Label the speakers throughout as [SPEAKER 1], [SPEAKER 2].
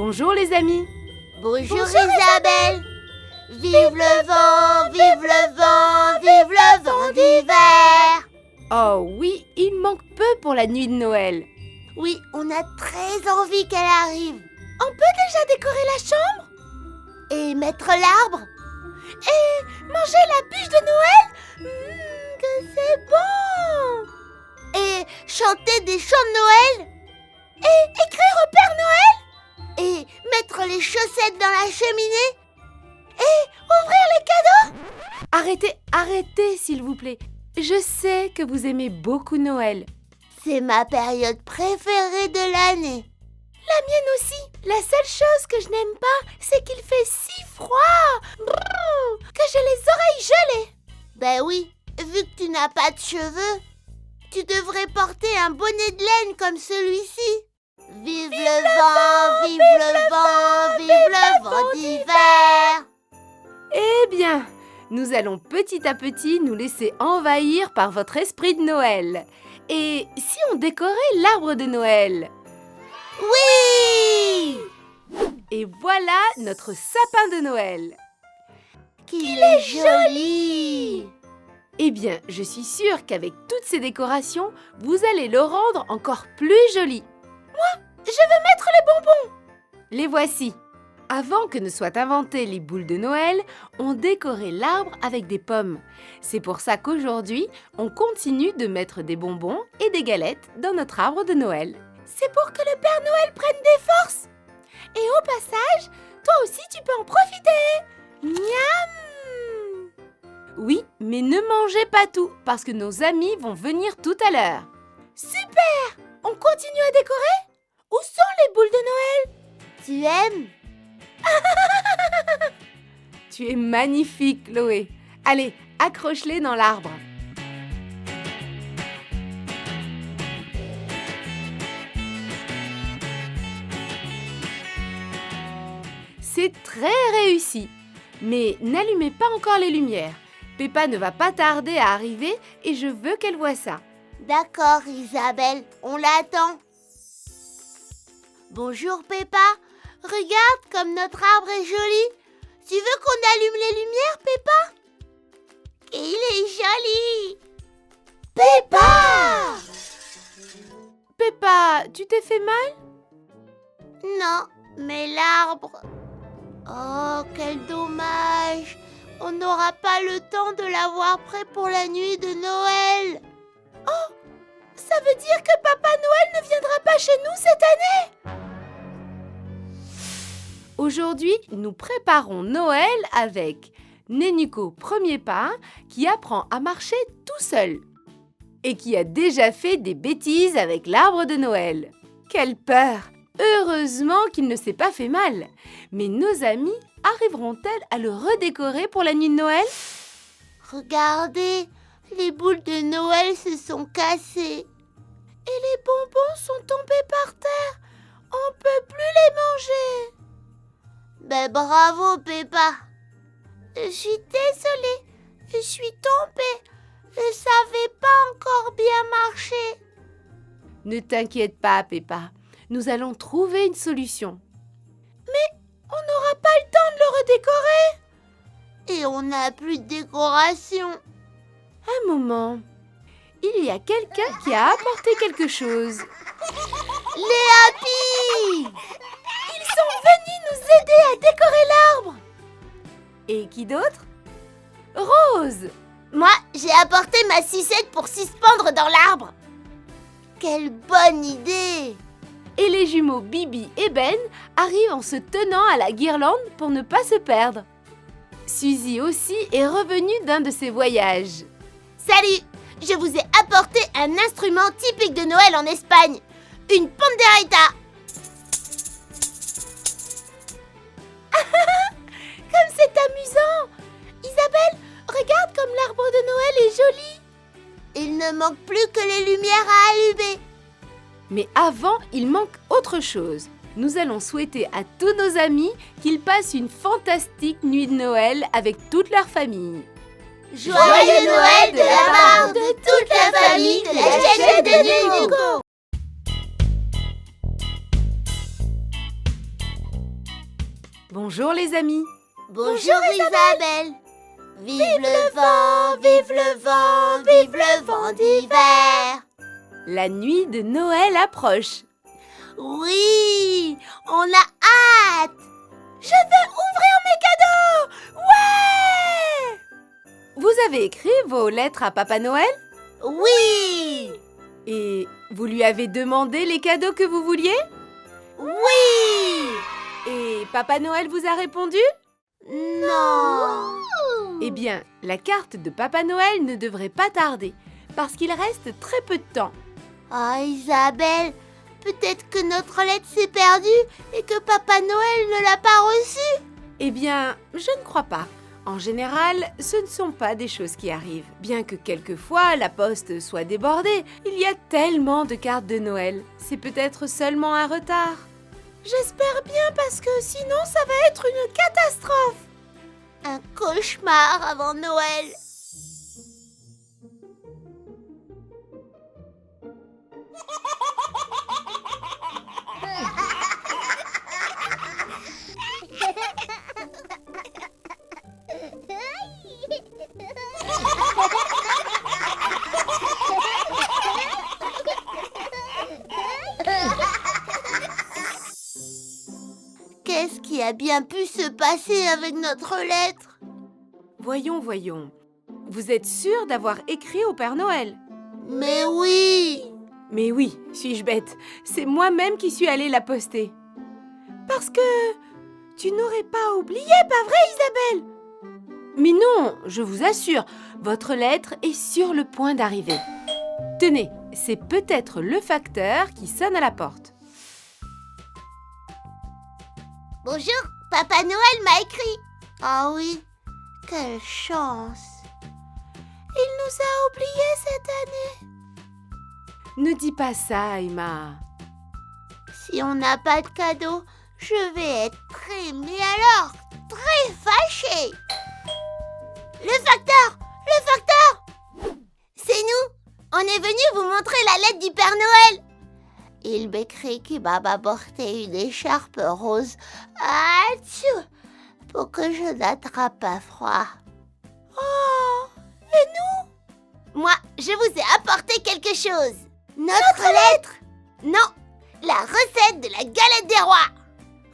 [SPEAKER 1] Bonjour les amis.
[SPEAKER 2] Bonjour Isabelle. Vive le vent, vive le vent, vive le vent d'hiver.
[SPEAKER 1] Oh oui, il manque peu pour la nuit de Noël.
[SPEAKER 2] Oui, on a très envie qu'elle arrive.
[SPEAKER 3] On peut déjà décorer la chambre
[SPEAKER 2] et mettre l'arbre
[SPEAKER 3] et manger la bûche de Noël. Que c'est bon.
[SPEAKER 2] Et chanter des chants de Noël
[SPEAKER 3] et écrire au Père Noël
[SPEAKER 2] et mettre les chaussettes dans la cheminée
[SPEAKER 3] et ouvrir les cadeaux.
[SPEAKER 1] Arrêtez s'il vous plaît. Je sais que vous aimez beaucoup Noël.
[SPEAKER 2] C'est ma période préférée de l'année.
[SPEAKER 3] La mienne aussi. La seule chose que je n'aime pas, c'est qu'il fait si froid. Que j'ai les oreilles gelées.
[SPEAKER 2] Ben oui, vu que tu n'as pas de cheveux, tu devrais porter un bonnet de laine comme celui-ci. Vive le vent, vive le vent, vive le vent d'hiver.
[SPEAKER 1] Eh bien, nous allons petit à petit nous laisser envahir par votre esprit de Noël. Et si on décorait l'arbre de Noël?
[SPEAKER 2] Oui!
[SPEAKER 1] Et voilà notre sapin de Noël.
[SPEAKER 2] Qu'il est joli!
[SPEAKER 1] Eh bien, je suis sûre qu'avec toutes ces décorations, vous allez le rendre encore plus joli.
[SPEAKER 3] Moi, je veux mettre les bonbons.
[SPEAKER 1] Les voici. Avant que ne soient inventées les boules de Noël, on décorait l'arbre avec des pommes. C'est pour ça qu'aujourd'hui, on continue de mettre des bonbons et des galettes dans notre arbre de Noël.
[SPEAKER 3] C'est pour que le Père Noël prenne des forces. Et au passage, toi aussi tu peux en profiter. Miam!
[SPEAKER 1] Oui, mais ne mangez pas tout, parce que nos amis vont venir tout à l'heure.
[SPEAKER 3] Super! On continue à décorer? Où sont les boules de Noël?
[SPEAKER 2] Tu aimes?
[SPEAKER 1] Tu es magnifique, Chloé. Allez, accroche-les dans l'arbre. C'est très réussi. Mais n'allumez pas encore les lumières. Peppa ne va pas tarder à arriver et je veux qu'elle voie ça.
[SPEAKER 2] D'accord, Isabelle, on l'attend. Bonjour, Peppa. Regarde comme notre arbre est joli. Tu veux qu'on allume les lumières, Peppa? Il est joli. Peppa!
[SPEAKER 1] Peppa, tu t'es fait mal?
[SPEAKER 2] Non, mais l'arbre... Oh, quel dommage! On n'aura pas le temps de l'avoir prêt pour la nuit de Noël.
[SPEAKER 3] Oh, ça veut dire que Papa Noël ne viendra pas chez nous cette année?
[SPEAKER 1] Aujourd'hui, nous préparons Noël avec Nenuko premier pas qui apprend à marcher tout seul et qui a déjà fait des bêtises avec l'arbre de Noël. Quelle peur! Heureusement qu'il ne s'est pas fait mal. Mais nos amis arriveront-elles à le redécorer pour la nuit de Noël?
[SPEAKER 2] Regardez, les boules de Noël se sont cassées.
[SPEAKER 3] Et les bonbons sont tombés par terre. On peut plus les manger.
[SPEAKER 2] Ben bravo, Peppa.
[SPEAKER 3] Je suis désolée. Je suis tombée. Je savais pas encore bien marcher.
[SPEAKER 1] Ne t'inquiète pas, Peppa. Nous allons trouver une solution.
[SPEAKER 3] Mais on n'aura pas le temps de le redécorer.
[SPEAKER 2] Et on n'a plus de décoration.
[SPEAKER 1] Un moment. Il y a quelqu'un qui a apporté quelque chose.
[SPEAKER 2] Les Happy!
[SPEAKER 3] Ils sont venus nous aider à décorer l'arbre.
[SPEAKER 1] Et qui d'autre? Rose!
[SPEAKER 2] Moi, j'ai apporté ma sucette pour suspendre dans l'arbre. Quelle bonne idée!
[SPEAKER 1] Et les jumeaux Bibi et Ben arrivent en se tenant à la guirlande pour ne pas se perdre. Suzy aussi est revenue d'un de ses voyages.
[SPEAKER 2] Salut! Je vous ai apporté un instrument typique de Noël en Espagne. Une pandereta.
[SPEAKER 3] Comme c'est amusant! Isabelle, regarde comme l'arbre de Noël est joli.
[SPEAKER 2] Il ne manque plus que les lumières à allumer.
[SPEAKER 1] Mais avant, il manque autre chose. Nous allons souhaiter à tous nos amis qu'ils passent une fantastique nuit de Noël avec toute leur famille.
[SPEAKER 2] Joyeux Noël de la part de toute la famille de la chaîne de Nenuko.
[SPEAKER 1] Bonjour les amis.
[SPEAKER 2] Bonjour Isabelle. Vive le vent, vive le vent, vive le vent d'hiver.
[SPEAKER 1] La nuit de Noël approche.
[SPEAKER 2] Oui, on a hâte.
[SPEAKER 3] Je vais ouvrir mes cadeaux! Ouais!
[SPEAKER 1] Vous avez écrit vos lettres à Papa Noël?
[SPEAKER 2] Oui,
[SPEAKER 1] Et vous lui avez demandé les cadeaux que vous vouliez?
[SPEAKER 2] oui,
[SPEAKER 1] Et Papa Noël vous a répondu?
[SPEAKER 2] non.
[SPEAKER 1] Eh bien, la carte de Papa Noël ne devrait pas tarder, parce qu'il reste très peu de temps.
[SPEAKER 2] Ah Isabelle, peut-être que notre lettre s'est perdue et que Papa Noël ne l'a pas reçue.
[SPEAKER 1] Eh bien, je ne crois pas. En général, ce ne sont pas des choses qui arrivent. Bien que quelquefois la poste soit débordée, il y a tellement de cartes de Noël. C'est peut-être seulement un retard.
[SPEAKER 3] J'espère bien parce que sinon ça va être une catastrophe.
[SPEAKER 2] Un cauchemar avant Noël. Qu'est-ce qui a bien pu se passer avec notre lettre?
[SPEAKER 1] Voyons. Vous êtes sûr d'avoir écrit au Père Noël?
[SPEAKER 2] Mais oui!
[SPEAKER 1] Mais oui, suis-je bête? C'est moi-même qui suis allée la poster.
[SPEAKER 3] Parce que tu n'aurais pas oublié, pas vrai Isabelle?
[SPEAKER 1] Mais non, je vous assure, votre lettre est sur le point d'arriver. Tenez, c'est peut-être le facteur qui sonne à la porte.
[SPEAKER 2] Bonjour, Papa Noël m'a écrit. Ah oui, quelle chance.
[SPEAKER 3] Il nous a oubliés cette année.
[SPEAKER 1] Ne dis pas ça, Emma.
[SPEAKER 2] Si on n'a pas de cadeau, je vais être mais alors, très fâchée. Le facteur! C'est nous. On est venu vous montrer la lettre du Père Noël. Il m'écrit qu'il va m'apporter une écharpe rose pour que je n'attrape pas froid.
[SPEAKER 3] Oh, et nous?
[SPEAKER 2] Moi, je vous ai apporté quelque chose. Notre lettre? Non, la recette de la galette des rois.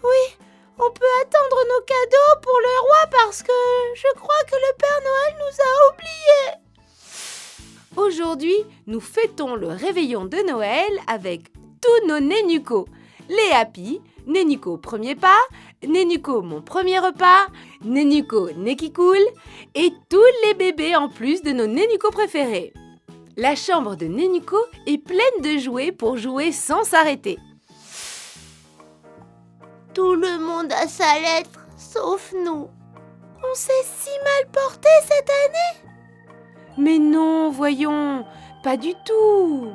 [SPEAKER 3] Oui, on peut attendre nos cadeaux pour le roi parce que je crois que le Père Noël nous a oubliés.
[SPEAKER 1] Aujourd'hui, nous fêtons le réveillon de Noël avec tous nos Nénucos. Les Happy, Nénuco premier pas, Nénuco mon premier repas, Nénuco Nekikoul et tous les bébés en plus de nos Nénucos préférés. La chambre de Nénuco est pleine de jouets pour jouer sans s'arrêter.
[SPEAKER 2] Tout le monde a sa lettre, sauf nous.
[SPEAKER 3] On s'est si mal porté cette année.
[SPEAKER 1] Mais non, voyons, pas du tout.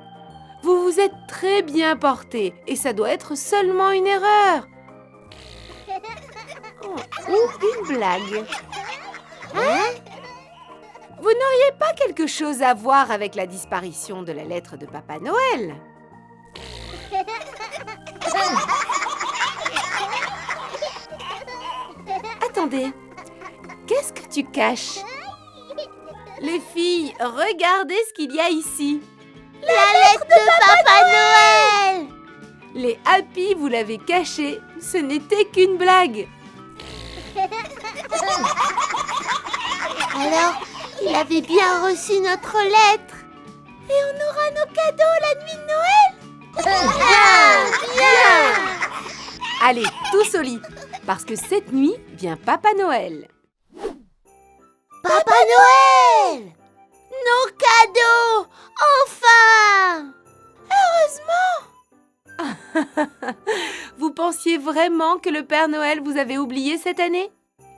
[SPEAKER 1] Vous vous êtes très bien portés et ça doit être seulement une erreur. Ou une blague.
[SPEAKER 2] Hein?
[SPEAKER 1] Vous n'auriez pas quelque chose à voir avec la disparition de la lettre de Papa Noël? Attendez, qu'est-ce que tu caches? Les filles, regardez ce qu'il y a ici.
[SPEAKER 2] La lettre de Papa Noël!
[SPEAKER 1] Les Happy, vous l'avez caché, ce n'était qu'une blague.
[SPEAKER 2] Alors, il avait bien reçu notre lettre.
[SPEAKER 3] Et on aura nos cadeaux la nuit de Noël.
[SPEAKER 2] Bien!
[SPEAKER 1] Allez, tous au lit, parce que cette nuit vient Papa Noël.
[SPEAKER 2] Papa Noël! Nos cadeaux! Enfin!
[SPEAKER 1] Vous pensiez vraiment que le Père Noël vous avait oublié cette année?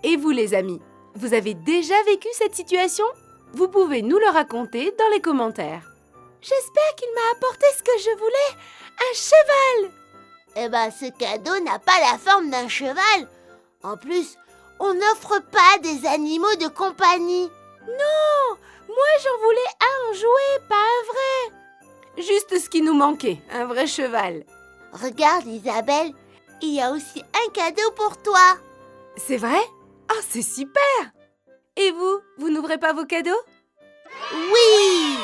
[SPEAKER 1] Et vous les amis, vous avez déjà vécu cette situation? Vous pouvez nous le raconter dans les commentaires.
[SPEAKER 3] J'espère qu'il m'a apporté ce que je voulais, un cheval.
[SPEAKER 2] Eh ben, ce cadeau n'a pas la forme d'un cheval. En plus, on n'offre pas des animaux de compagnie.
[SPEAKER 3] Non, moi j'en voulais un jouet, pas un vrai.
[SPEAKER 1] Juste ce qui nous manquait, un vrai cheval.
[SPEAKER 2] Regarde Isabelle, il y a aussi un cadeau pour toi.
[SPEAKER 1] C'est vrai? Oh, c'est super! Et vous n'ouvrez pas vos cadeaux?
[SPEAKER 2] Oui!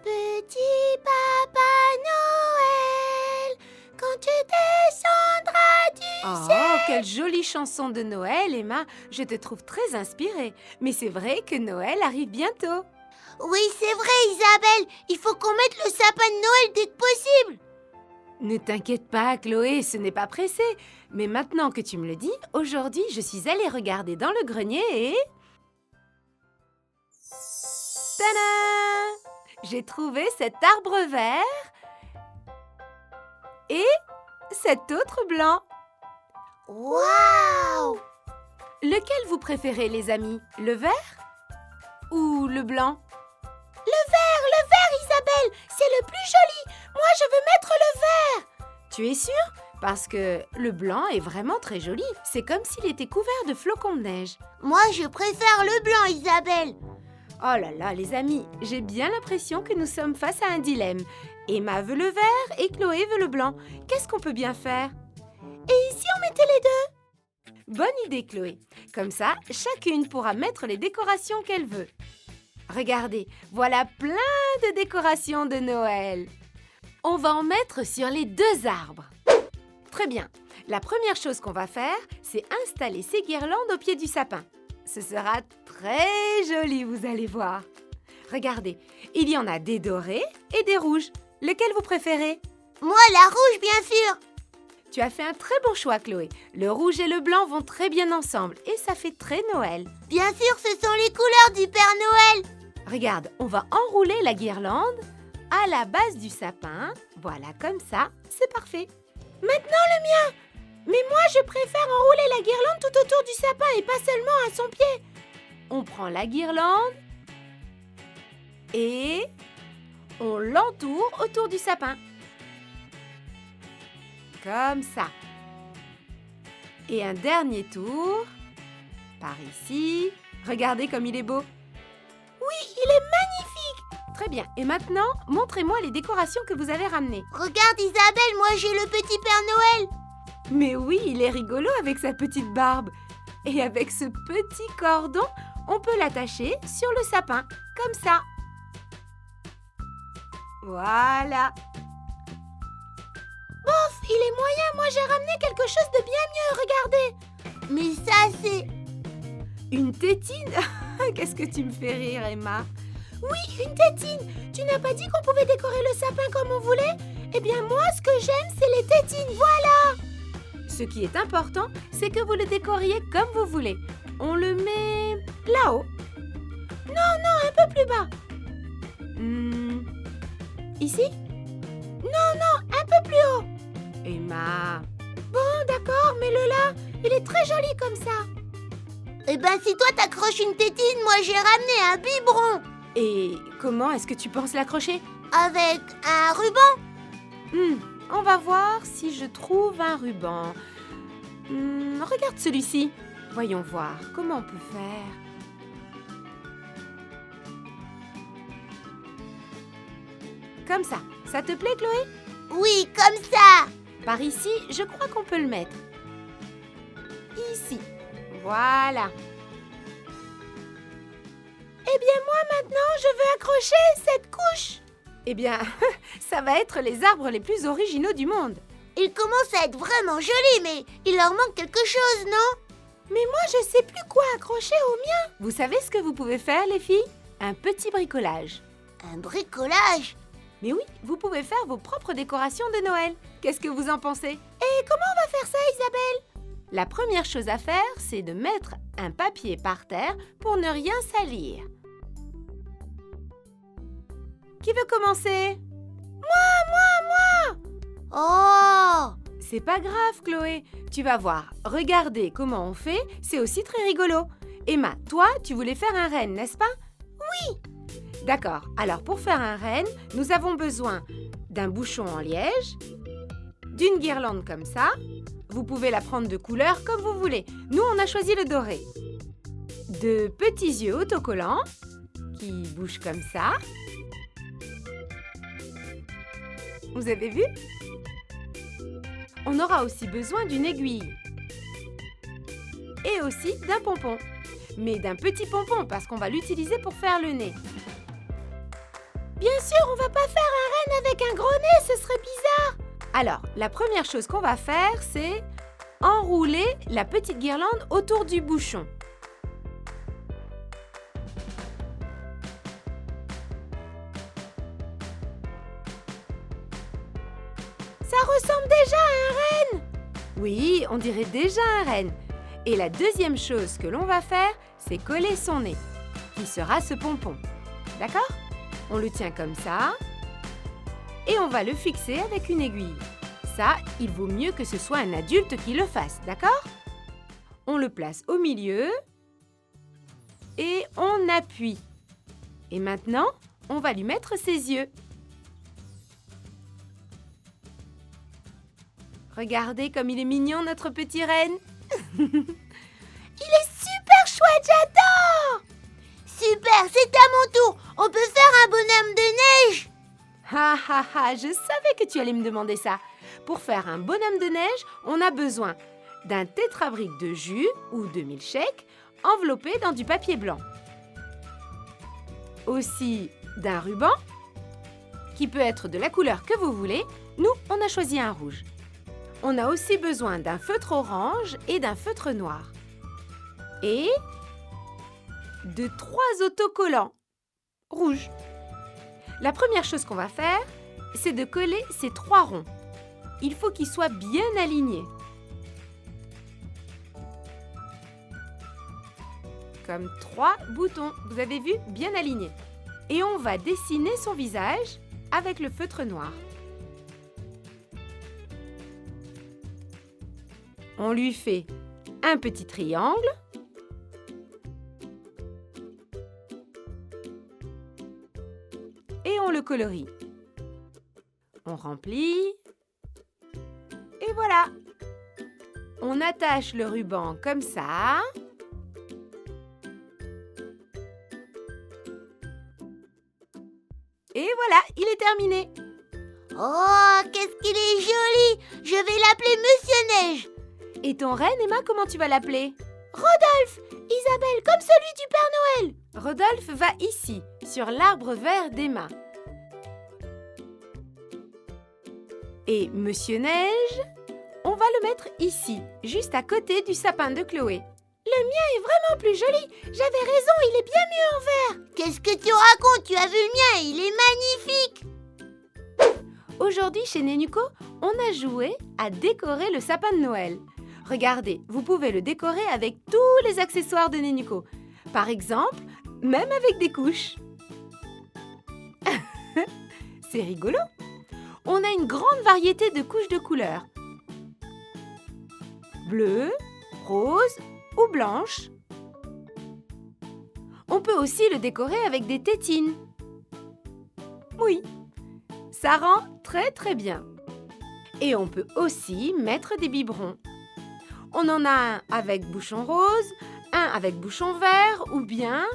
[SPEAKER 3] Petit Papa Noël, quand tu descendras du ciel.
[SPEAKER 1] Oh, quelle jolie chanson de Noël, Emma. Je te trouve très inspirée. Mais c'est vrai que Noël arrive bientôt.
[SPEAKER 2] Oui, c'est vrai, Isabelle. Il faut qu'on mette le sapin de Noël dès que possible.
[SPEAKER 1] Ne t'inquiète pas, Chloé, ce n'est pas pressé. Mais maintenant que tu me le dis, aujourd'hui, je suis allée regarder dans le grenier et... Tadam! J'ai trouvé cet arbre vert et cet autre blanc.
[SPEAKER 2] Waouh!
[SPEAKER 1] Lequel vous préférez, les amis? Le vert ou le blanc?
[SPEAKER 3] Le vert, Isabelle, c'est le plus joli. Moi, je veux mettre le vert.
[SPEAKER 1] Tu es sûre? Parce que le blanc est vraiment très joli. C'est comme s'il était couvert de flocons de neige.
[SPEAKER 2] Moi, je préfère le blanc, Isabelle.
[SPEAKER 1] Oh là là, les amis, j'ai bien l'impression que nous sommes face à un dilemme. Emma veut le vert et Chloé veut le blanc. Qu'est-ce qu'on peut bien faire?
[SPEAKER 3] Et si on mettait les deux?
[SPEAKER 1] Bonne idée, Chloé. Comme ça, chacune pourra mettre les décorations qu'elle veut. Regardez, voilà plein de décorations de Noël. On va en mettre sur les deux arbres. Très bien. La première chose qu'on va faire, c'est installer ces guirlandes au pied du sapin. Ce sera très joli, vous allez voir. Regardez, il y en a des dorés et des rouges. Lequel vous préférez?
[SPEAKER 2] Moi, la rouge, bien sûr.
[SPEAKER 1] Tu as fait un très bon choix, Chloé. Le rouge et le blanc vont très bien ensemble et ça fait très Noël.
[SPEAKER 2] Bien sûr, ce sont les couleurs du Père Noël.
[SPEAKER 1] Regarde, on va enrouler la guirlande à la base du sapin. Voilà, comme ça, c'est parfait.
[SPEAKER 3] Maintenant le mien. Mais moi, je préfère enrouler la guirlande tout autour du sapin et pas seulement à son pied.
[SPEAKER 1] On prend la guirlande et on l'entoure autour du sapin. Comme ça. Et un dernier tour par ici. Regardez comme il est beau.
[SPEAKER 3] Oui, il est magnifique.
[SPEAKER 1] Très bien. Et maintenant, montrez-moi les décorations que vous avez ramenées.
[SPEAKER 2] Regarde, Isabelle, moi j'ai le petit Père Noël.
[SPEAKER 1] Mais oui, il est rigolo avec sa petite barbe. Et avec ce petit cordon, on peut l'attacher sur le sapin, comme ça. Voilà.
[SPEAKER 3] Bof, il est moyen. Moi, j'ai ramené quelque chose de bien mieux. Regardez.
[SPEAKER 2] Mais ça, c'est...
[SPEAKER 1] Une tétine? Qu'est-ce que tu me fais rire, Emma?
[SPEAKER 3] Oui, une tétine. Tu n'as pas dit qu'on pouvait décorer le sapin comme on voulait? Eh bien, moi, ce que j'aime, c'est les tétines. Voilà.
[SPEAKER 1] Ce qui est important, c'est que vous le décoriez comme vous voulez. On le met là-haut.
[SPEAKER 3] Non, un peu plus bas.
[SPEAKER 1] Ici?
[SPEAKER 3] Non, un peu plus haut.
[SPEAKER 1] Emma.
[SPEAKER 3] Bon, d'accord, mais le là, il est très joli comme ça.
[SPEAKER 2] Eh ben, si toi t'accroches une tétine, moi j'ai ramené un biberon.
[SPEAKER 1] Et comment est-ce que tu penses l'accrocher?
[SPEAKER 2] Avec un ruban.
[SPEAKER 1] On va voir si je trouve un ruban. Regarde celui-ci. Voyons voir comment on peut faire. Comme ça. Ça te plaît, Chloé?
[SPEAKER 2] Oui, comme ça.
[SPEAKER 1] Par ici, je crois qu'on peut le mettre. Ici. Voilà.
[SPEAKER 3] Eh bien, moi, maintenant, je veux accrocher cette couche.
[SPEAKER 1] Eh bien, ça va être les arbres les plus originaux du monde.
[SPEAKER 2] Ils commencent à être vraiment jolis, mais il leur manque quelque chose, non?
[SPEAKER 3] Mais moi, je sais plus quoi accrocher au mien.
[SPEAKER 1] Vous savez ce que vous pouvez faire, les filles? Un petit bricolage.
[SPEAKER 2] Un bricolage?
[SPEAKER 1] Mais oui, vous pouvez faire vos propres décorations de Noël. Qu'est-ce que vous en pensez?
[SPEAKER 3] Et comment on va faire ça, Isabelle?
[SPEAKER 1] La première chose à faire, c'est de mettre un papier par terre pour ne rien salir. Qui veut commencer?
[SPEAKER 3] Moi.
[SPEAKER 2] Oh!
[SPEAKER 1] C'est pas grave, Chloé. Tu vas voir. Regardez comment on fait, c'est aussi très rigolo. Emma, toi, tu voulais faire un renne, n'est-ce pas?
[SPEAKER 3] Oui.
[SPEAKER 1] D'accord. Alors, pour faire un renne, nous avons besoin d'un bouchon en liège, d'une guirlande comme ça. Vous pouvez la prendre de couleur comme vous voulez. Nous, on a choisi le doré. De petits yeux autocollants qui bougent comme ça. Vous avez vu? On aura aussi besoin d'une aiguille. Et aussi d'un pompon. Mais d'un petit pompon parce qu'on va l'utiliser pour faire le nez.
[SPEAKER 3] Bien sûr, on va pas faire un renne avec un gros nez, ce serait bizarre.
[SPEAKER 1] Alors, la première chose qu'on va faire, c'est enrouler la petite guirlande autour du bouchon.
[SPEAKER 3] Ça ressemble déjà à un renne.
[SPEAKER 1] Oui, on dirait déjà un renne. Et la deuxième chose que l'on va faire, c'est coller son nez, qui sera ce pompon. D'accord ? On le tient comme ça et on va le fixer avec une aiguille. Ça, il vaut mieux que ce soit un adulte qui le fasse, d'accord ? On le place au milieu et on appuie. Et maintenant, on va lui mettre ses yeux. Regardez comme il est mignon, notre petit renne.
[SPEAKER 3] Il est super chouette, j'adore.
[SPEAKER 2] Super, c'est à mon tour. On peut faire un bonhomme de neige.
[SPEAKER 1] Ha ha ha, je savais que tu allais me demander ça. Pour faire un bonhomme de neige, on a besoin d'un tétrabrique de jus ou de milkshake enveloppé dans du papier blanc. Aussi d'un ruban qui peut être de la couleur que vous voulez. Nous, on a choisi un rouge. On a aussi besoin d'un feutre orange et d'un feutre noir. Et de 3 autocollants rouges. La première chose qu'on va faire, c'est de coller ces 3 ronds. Il faut qu'ils soient bien alignés. Comme 3 boutons, vous avez vu, bien alignés. Et on va dessiner son visage avec le feutre noir. On lui fait un petit triangle. Et on le colorie. On remplit. Et voilà. On attache le ruban comme ça. Et voilà, il est terminé.
[SPEAKER 2] Oh, qu'est-ce qu'il est joli. Je vais l'appeler Monsieur Neige.
[SPEAKER 1] Et ton renne, Emma, comment tu vas l'appeler?
[SPEAKER 3] Rodolphe, Isabelle, comme celui du Père Noël.
[SPEAKER 1] Rodolphe va ici, sur l'arbre vert d'Emma. Et Monsieur Neige, on va le mettre ici, juste à côté du sapin de Chloé.
[SPEAKER 3] Le mien est vraiment plus joli. J'avais raison, il est bien mieux en vert.
[SPEAKER 2] Qu'est-ce que tu racontes? Tu as vu le mien, il est magnifique.
[SPEAKER 1] Aujourd'hui, chez Nenuco, on a joué à décorer le sapin de Noël. Regardez, vous pouvez le décorer avec tous les accessoires de Nenuco. Par exemple, même avec des couches. C'est rigolo. On a une grande variété de couches de couleurs. Bleu, rose ou blanche. On peut aussi le décorer avec des tétines. Oui, ça rend très très bien. Et on peut aussi mettre des biberons. On en a un avec bouchon rose, un avec bouchon vert ou bien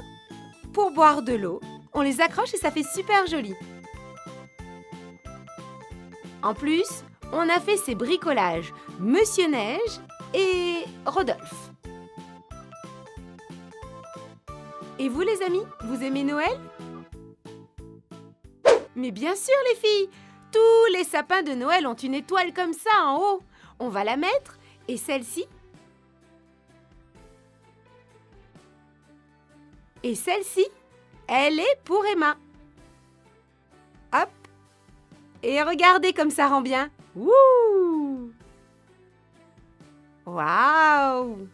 [SPEAKER 1] pour boire de l'eau. On les accroche et ça fait super joli. En plus, on a fait ces bricolages Monsieur Neige et Rodolphe. Et vous les amis, vous aimez Noël? Mais bien sûr les filles, tous les sapins de Noël ont une étoile comme ça en haut. On va la mettre et celle-ci. Et celle-ci, elle est pour Emma. Hop. Et regardez comme ça rend bien. Wouh! Waouh!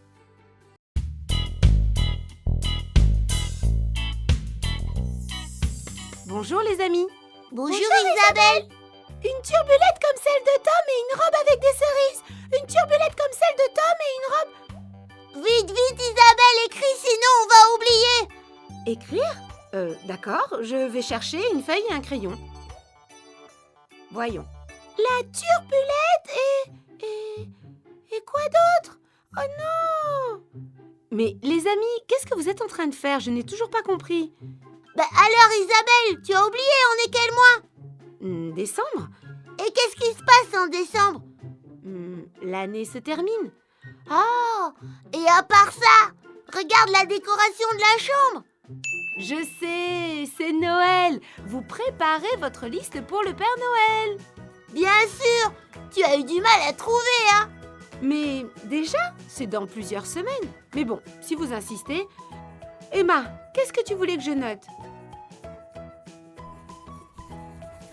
[SPEAKER 1] Bonjour les amis.
[SPEAKER 2] Bonjour Isabelle.
[SPEAKER 3] Une turbulette comme celle de Tom et une robe avec des cerises. Une turbulette comme celle de Tom et une robe...
[SPEAKER 2] Vite, vite Isabelle, écris, sinon on va oublier.
[SPEAKER 1] Écrire? D'accord, je vais chercher une feuille et un crayon. Voyons.
[SPEAKER 3] La turbulette et quoi d'autre? Oh non!
[SPEAKER 1] Mais les amis, qu'est-ce que vous êtes en train de faire? Je n'ai toujours pas compris.
[SPEAKER 2] Bah alors Isabelle, tu as oublié, on est quel mois?
[SPEAKER 1] Décembre?
[SPEAKER 2] Et qu'est-ce qui se passe en décembre?
[SPEAKER 1] l'année se termine.
[SPEAKER 2] Oh, et à part ça, regarde la décoration de la chambre.
[SPEAKER 1] Je sais, c'est Noël. Vous préparez votre liste pour le Père Noël.
[SPEAKER 2] Bien sûr, tu as eu du mal à trouver, hein.
[SPEAKER 1] Mais déjà, c'est dans plusieurs semaines. Mais bon, si vous insistez. Emma, qu'est-ce que tu voulais que je note?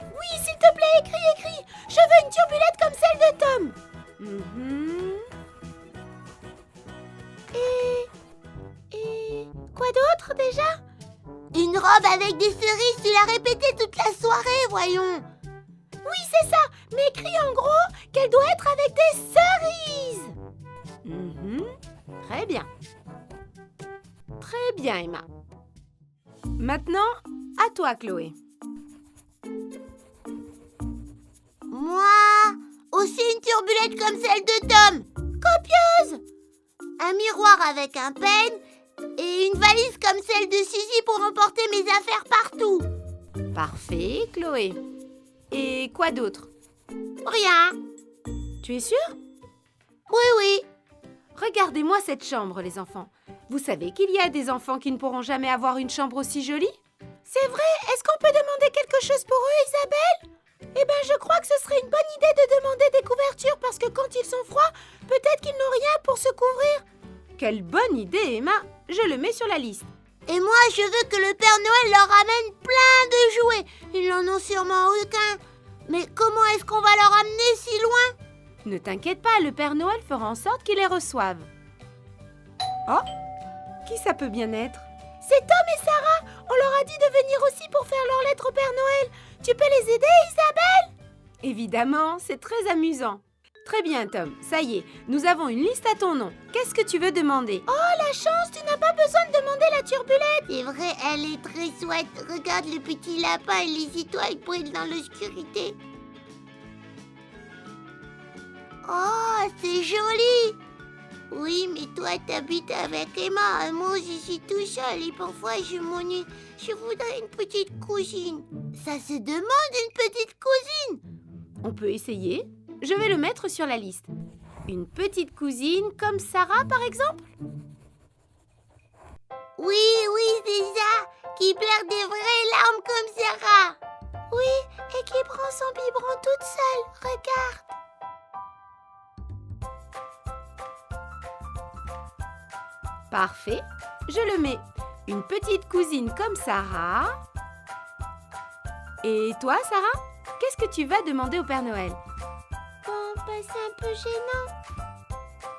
[SPEAKER 3] Oui, s'il te plaît, écris. Je veux une turbulette comme celle de Tom.
[SPEAKER 1] Mhm.
[SPEAKER 3] Et quoi d'autre déjà?
[SPEAKER 2] Une robe avec des cerises, tu l'as répété toute la soirée, voyons.
[SPEAKER 3] Oui, c'est ça. Mais écris en gros qu'elle doit être avec des cerises.
[SPEAKER 1] Mhm. Très bien. Très bien, Emma. Maintenant, à toi, Chloé.
[SPEAKER 2] Moi, aussi une turbulette comme celle de Tom. Copieuse. Un miroir avec un peigne et une valise comme celle de Suzy pour emporter mes affaires partout.
[SPEAKER 1] Parfait, Chloé. Et quoi d'autre?
[SPEAKER 2] Rien.
[SPEAKER 1] Tu es sûre?
[SPEAKER 2] Oui.
[SPEAKER 1] Regardez-moi cette chambre, les enfants. Vous savez qu'il y a des enfants qui ne pourront jamais avoir une chambre aussi jolie?
[SPEAKER 3] C'est vrai. Est-ce qu'on peut demander quelque chose pour eux, Isabelle? Eh bien, je crois que ce serait une bonne idée de demander des couvertures parce que quand ils sont froids, peut-être qu'ils n'ont rien pour se couvrir.
[SPEAKER 1] Quelle bonne idée, Emma. Je le mets sur la liste.
[SPEAKER 2] Et moi, je veux que le Père Noël leur ramène plein de jouets. Ils n'en ont sûrement aucun. Mais comment est-ce qu'on va leur amener si loin?
[SPEAKER 1] Ne t'inquiète pas, le Père Noël fera en sorte qu'ils les reçoivent. Oh, qui ça peut bien être?
[SPEAKER 3] C'est Tom et Sarah. On leur a dit de venir aussi pour faire leur lettre au Père Noël. Tu peux les aider, Isabelle?
[SPEAKER 1] Évidemment, c'est très amusant. Très bien, Tom. Ça y est, nous avons une liste à ton nom. Qu'est-ce que tu veux demander?
[SPEAKER 3] Oh, la chance, tu n'as pas besoin de demander la turbulette.
[SPEAKER 2] C'est vrai, elle est très chouette. Regarde le petit lapin et les étoiles brillent dans l'obscurité. Oh, c'est joli. Oui, mais toi, t'habites avec Emma. Moi, je suis tout seul et parfois, je m'ennuie. Je voudrais une petite cousine. Ça se demande une petite cousine.
[SPEAKER 1] On peut essayer. Je vais le mettre sur la liste. Une petite cousine comme Sarah, par exemple?
[SPEAKER 2] Oui, c'est ça. Qui pleure des vraies larmes comme Sarah.
[SPEAKER 3] Oui, et qui prend son biberon toute seule. Regarde.
[SPEAKER 1] Parfait. Je le mets. Une petite cousine comme Sarah. Et toi, Sarah? Qu'est-ce que tu vas demander au Père Noël?
[SPEAKER 3] Bon, bah, c'est un peu gênant.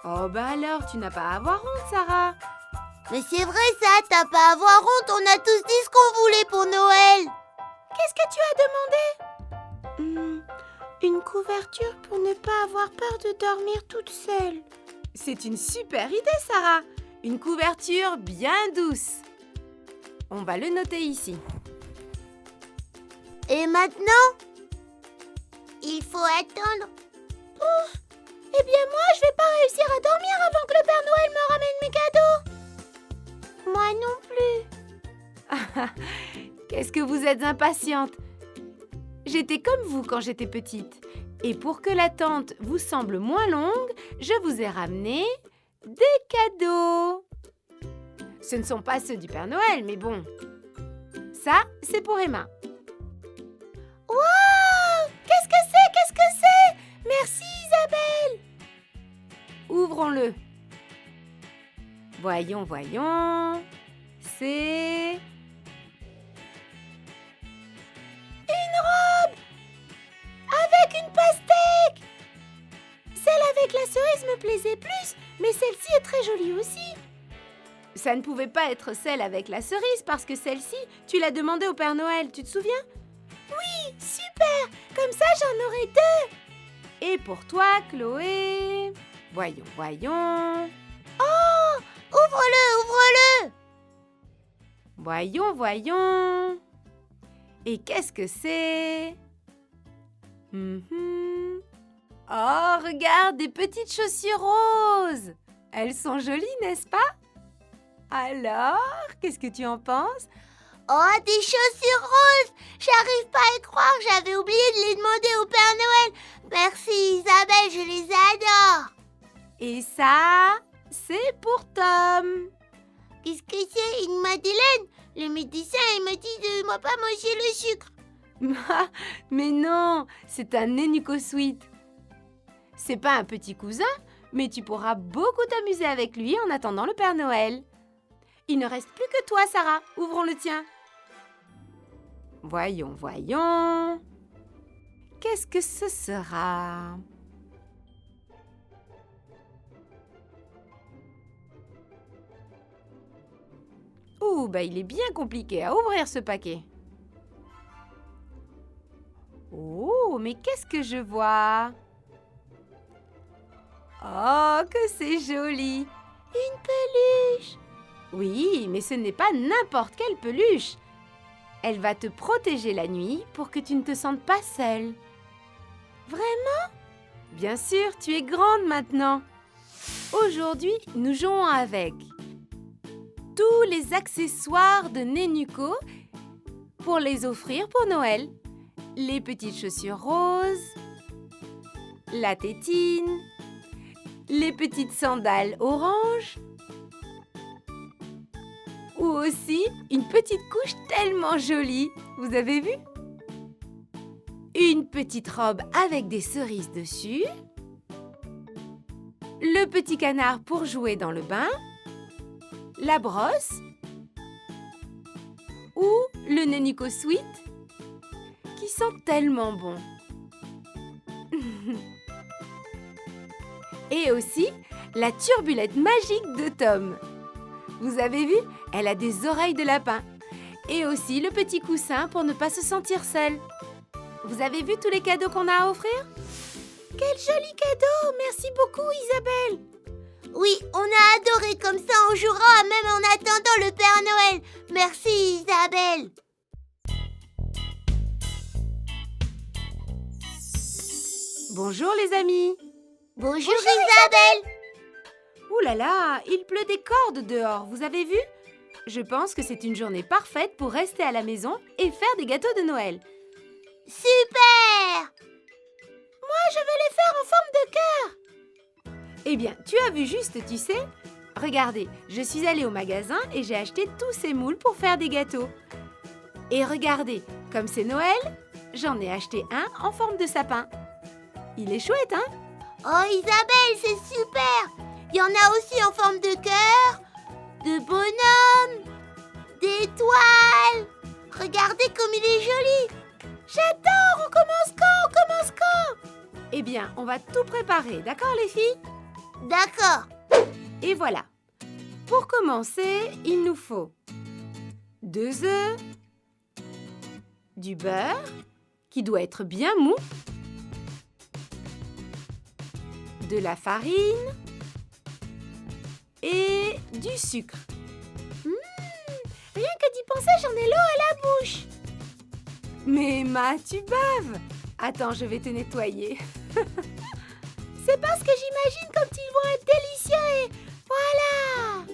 [SPEAKER 1] Oh, bah alors, tu n'as pas à avoir honte, Sarah.
[SPEAKER 2] Mais c'est vrai ça, t'as pas à avoir honte. On a tous dit ce qu'on voulait pour Noël.
[SPEAKER 3] Qu'est-ce que tu as demandé? Une couverture pour ne pas avoir peur de dormir toute seule.
[SPEAKER 1] C'est une super idée, Sarah. Une couverture bien douce. On va le noter ici.
[SPEAKER 2] Et maintenant, il faut attendre.
[SPEAKER 3] Eh bien moi, je vais pas réussir à dormir avant que le Père Noël me ramène mes cadeaux.
[SPEAKER 2] Moi non
[SPEAKER 1] plus. Qu'est-ce que vous êtes impatiente. J'étais comme vous quand j'étais petite. Et pour que l'attente vous semble moins longue, je vous ai ramené des cadeaux. Ce ne sont pas ceux du Père Noël, mais bon. Ça, c'est pour Emma.
[SPEAKER 3] Wow! Qu'est-ce que c'est? Merci, Isabelle.
[SPEAKER 1] Ouvrons-le. Voyons. C'est...
[SPEAKER 3] une robe! Avec une pastèque! Celle avec la cerise me plaisait plus, mais celle-ci est très jolie aussi.
[SPEAKER 1] Ça ne pouvait pas être celle avec la cerise parce que celle-ci, tu l'as demandée au Père Noël, tu te souviens?
[SPEAKER 3] Oui, super! Comme ça, j'en aurai deux.
[SPEAKER 1] Et pour toi, Chloé... Voyons.
[SPEAKER 2] Oh! Ouvre-le!
[SPEAKER 1] Voyons. Et qu'est-ce que c'est? Oh, regarde, des petites chaussures roses. Elles sont jolies, n'est-ce pas? Alors, qu'est-ce que tu en penses?
[SPEAKER 2] Oh, des chaussures roses! J'arrive pas à y croire, j'avais oublié de les demander au Père Noël. Merci Isabelle, je les adore.
[SPEAKER 1] Et ça, c'est pour Tom.
[SPEAKER 2] Qu'est-ce que c'est, une madeleine? Le médecin, il m'a dit de ne pas manger le sucre.
[SPEAKER 1] Mais non, c'est un Nenuco Sweet. C'est pas un petit cousin, mais tu pourras beaucoup t'amuser avec lui en attendant le Père Noël. Il ne reste plus que toi, Sarah. Ouvrons le tien. Voyons, voyons. Qu'est-ce que ce sera? Ouh, bah il est bien compliqué à ouvrir ce paquet. Oh, mais qu'est-ce que je vois? Oh, que c'est joli!
[SPEAKER 2] Une peluche.
[SPEAKER 1] Oui, mais ce n'est pas n'importe quelle peluche. Elle va te protéger la nuit pour que tu ne te sentes pas seule.
[SPEAKER 2] Vraiment?
[SPEAKER 1] Bien sûr, tu es grande maintenant. Aujourd'hui, nous jouons avec tous les accessoires de Nenuco pour les offrir pour Noël. Les petites chaussures roses, la tétine, les petites sandales orange, ou aussi une petite couche tellement jolie. Vous avez vu? Une petite robe avec des cerises dessus, le petit canard pour jouer dans le bain, la brosse ou le Nenuco Sweet qui sent tellement bon. Et aussi la turbulette magique de Tom. Vous avez vu? Elle a des oreilles de lapin. Et aussi le petit coussin pour ne pas se sentir seul. Vous avez vu tous les cadeaux qu'on a à offrir?
[SPEAKER 3] Quel joli cadeau! Merci beaucoup, Isabelle!
[SPEAKER 2] Oui, on a adoré, comme ça on jouera même en attendant le Père Noël. Merci Isabelle.
[SPEAKER 1] Bonjour les amis.
[SPEAKER 2] Bonjour Isabelle.
[SPEAKER 1] Ouh là là, il pleut des cordes dehors, vous avez vu? Je pense que c'est une journée parfaite pour rester à la maison et faire des gâteaux de Noël.
[SPEAKER 2] Super!
[SPEAKER 3] Moi, je vais les faire en forme de cœur.
[SPEAKER 1] Eh bien, tu as vu juste, tu sais? Regardez, je suis allée au magasin et j'ai acheté tous ces moules pour faire des gâteaux. Et regardez, comme c'est Noël, j'en ai acheté un en forme de sapin. Il est chouette, hein?
[SPEAKER 2] Oh Isabelle, c'est super! Il y en a aussi en forme de cœur, de bonhomme, d'étoiles. Regardez comme il est joli.
[SPEAKER 3] J'adore! On commence quand? On commence quand?
[SPEAKER 1] Eh bien, on va tout préparer, d'accord les filles?
[SPEAKER 2] D'accord.
[SPEAKER 1] Et voilà. Pour commencer, il nous faut 2 œufs, du beurre, qui doit être bien mou, de la farine et du sucre.
[SPEAKER 3] Rien que d'y penser, j'en ai l'eau à la bouche.
[SPEAKER 1] Mais Emma, tu baves! Attends, je vais te nettoyer.
[SPEAKER 3] C'est parce que j'imagine comme ils vont être délicieux et voilà!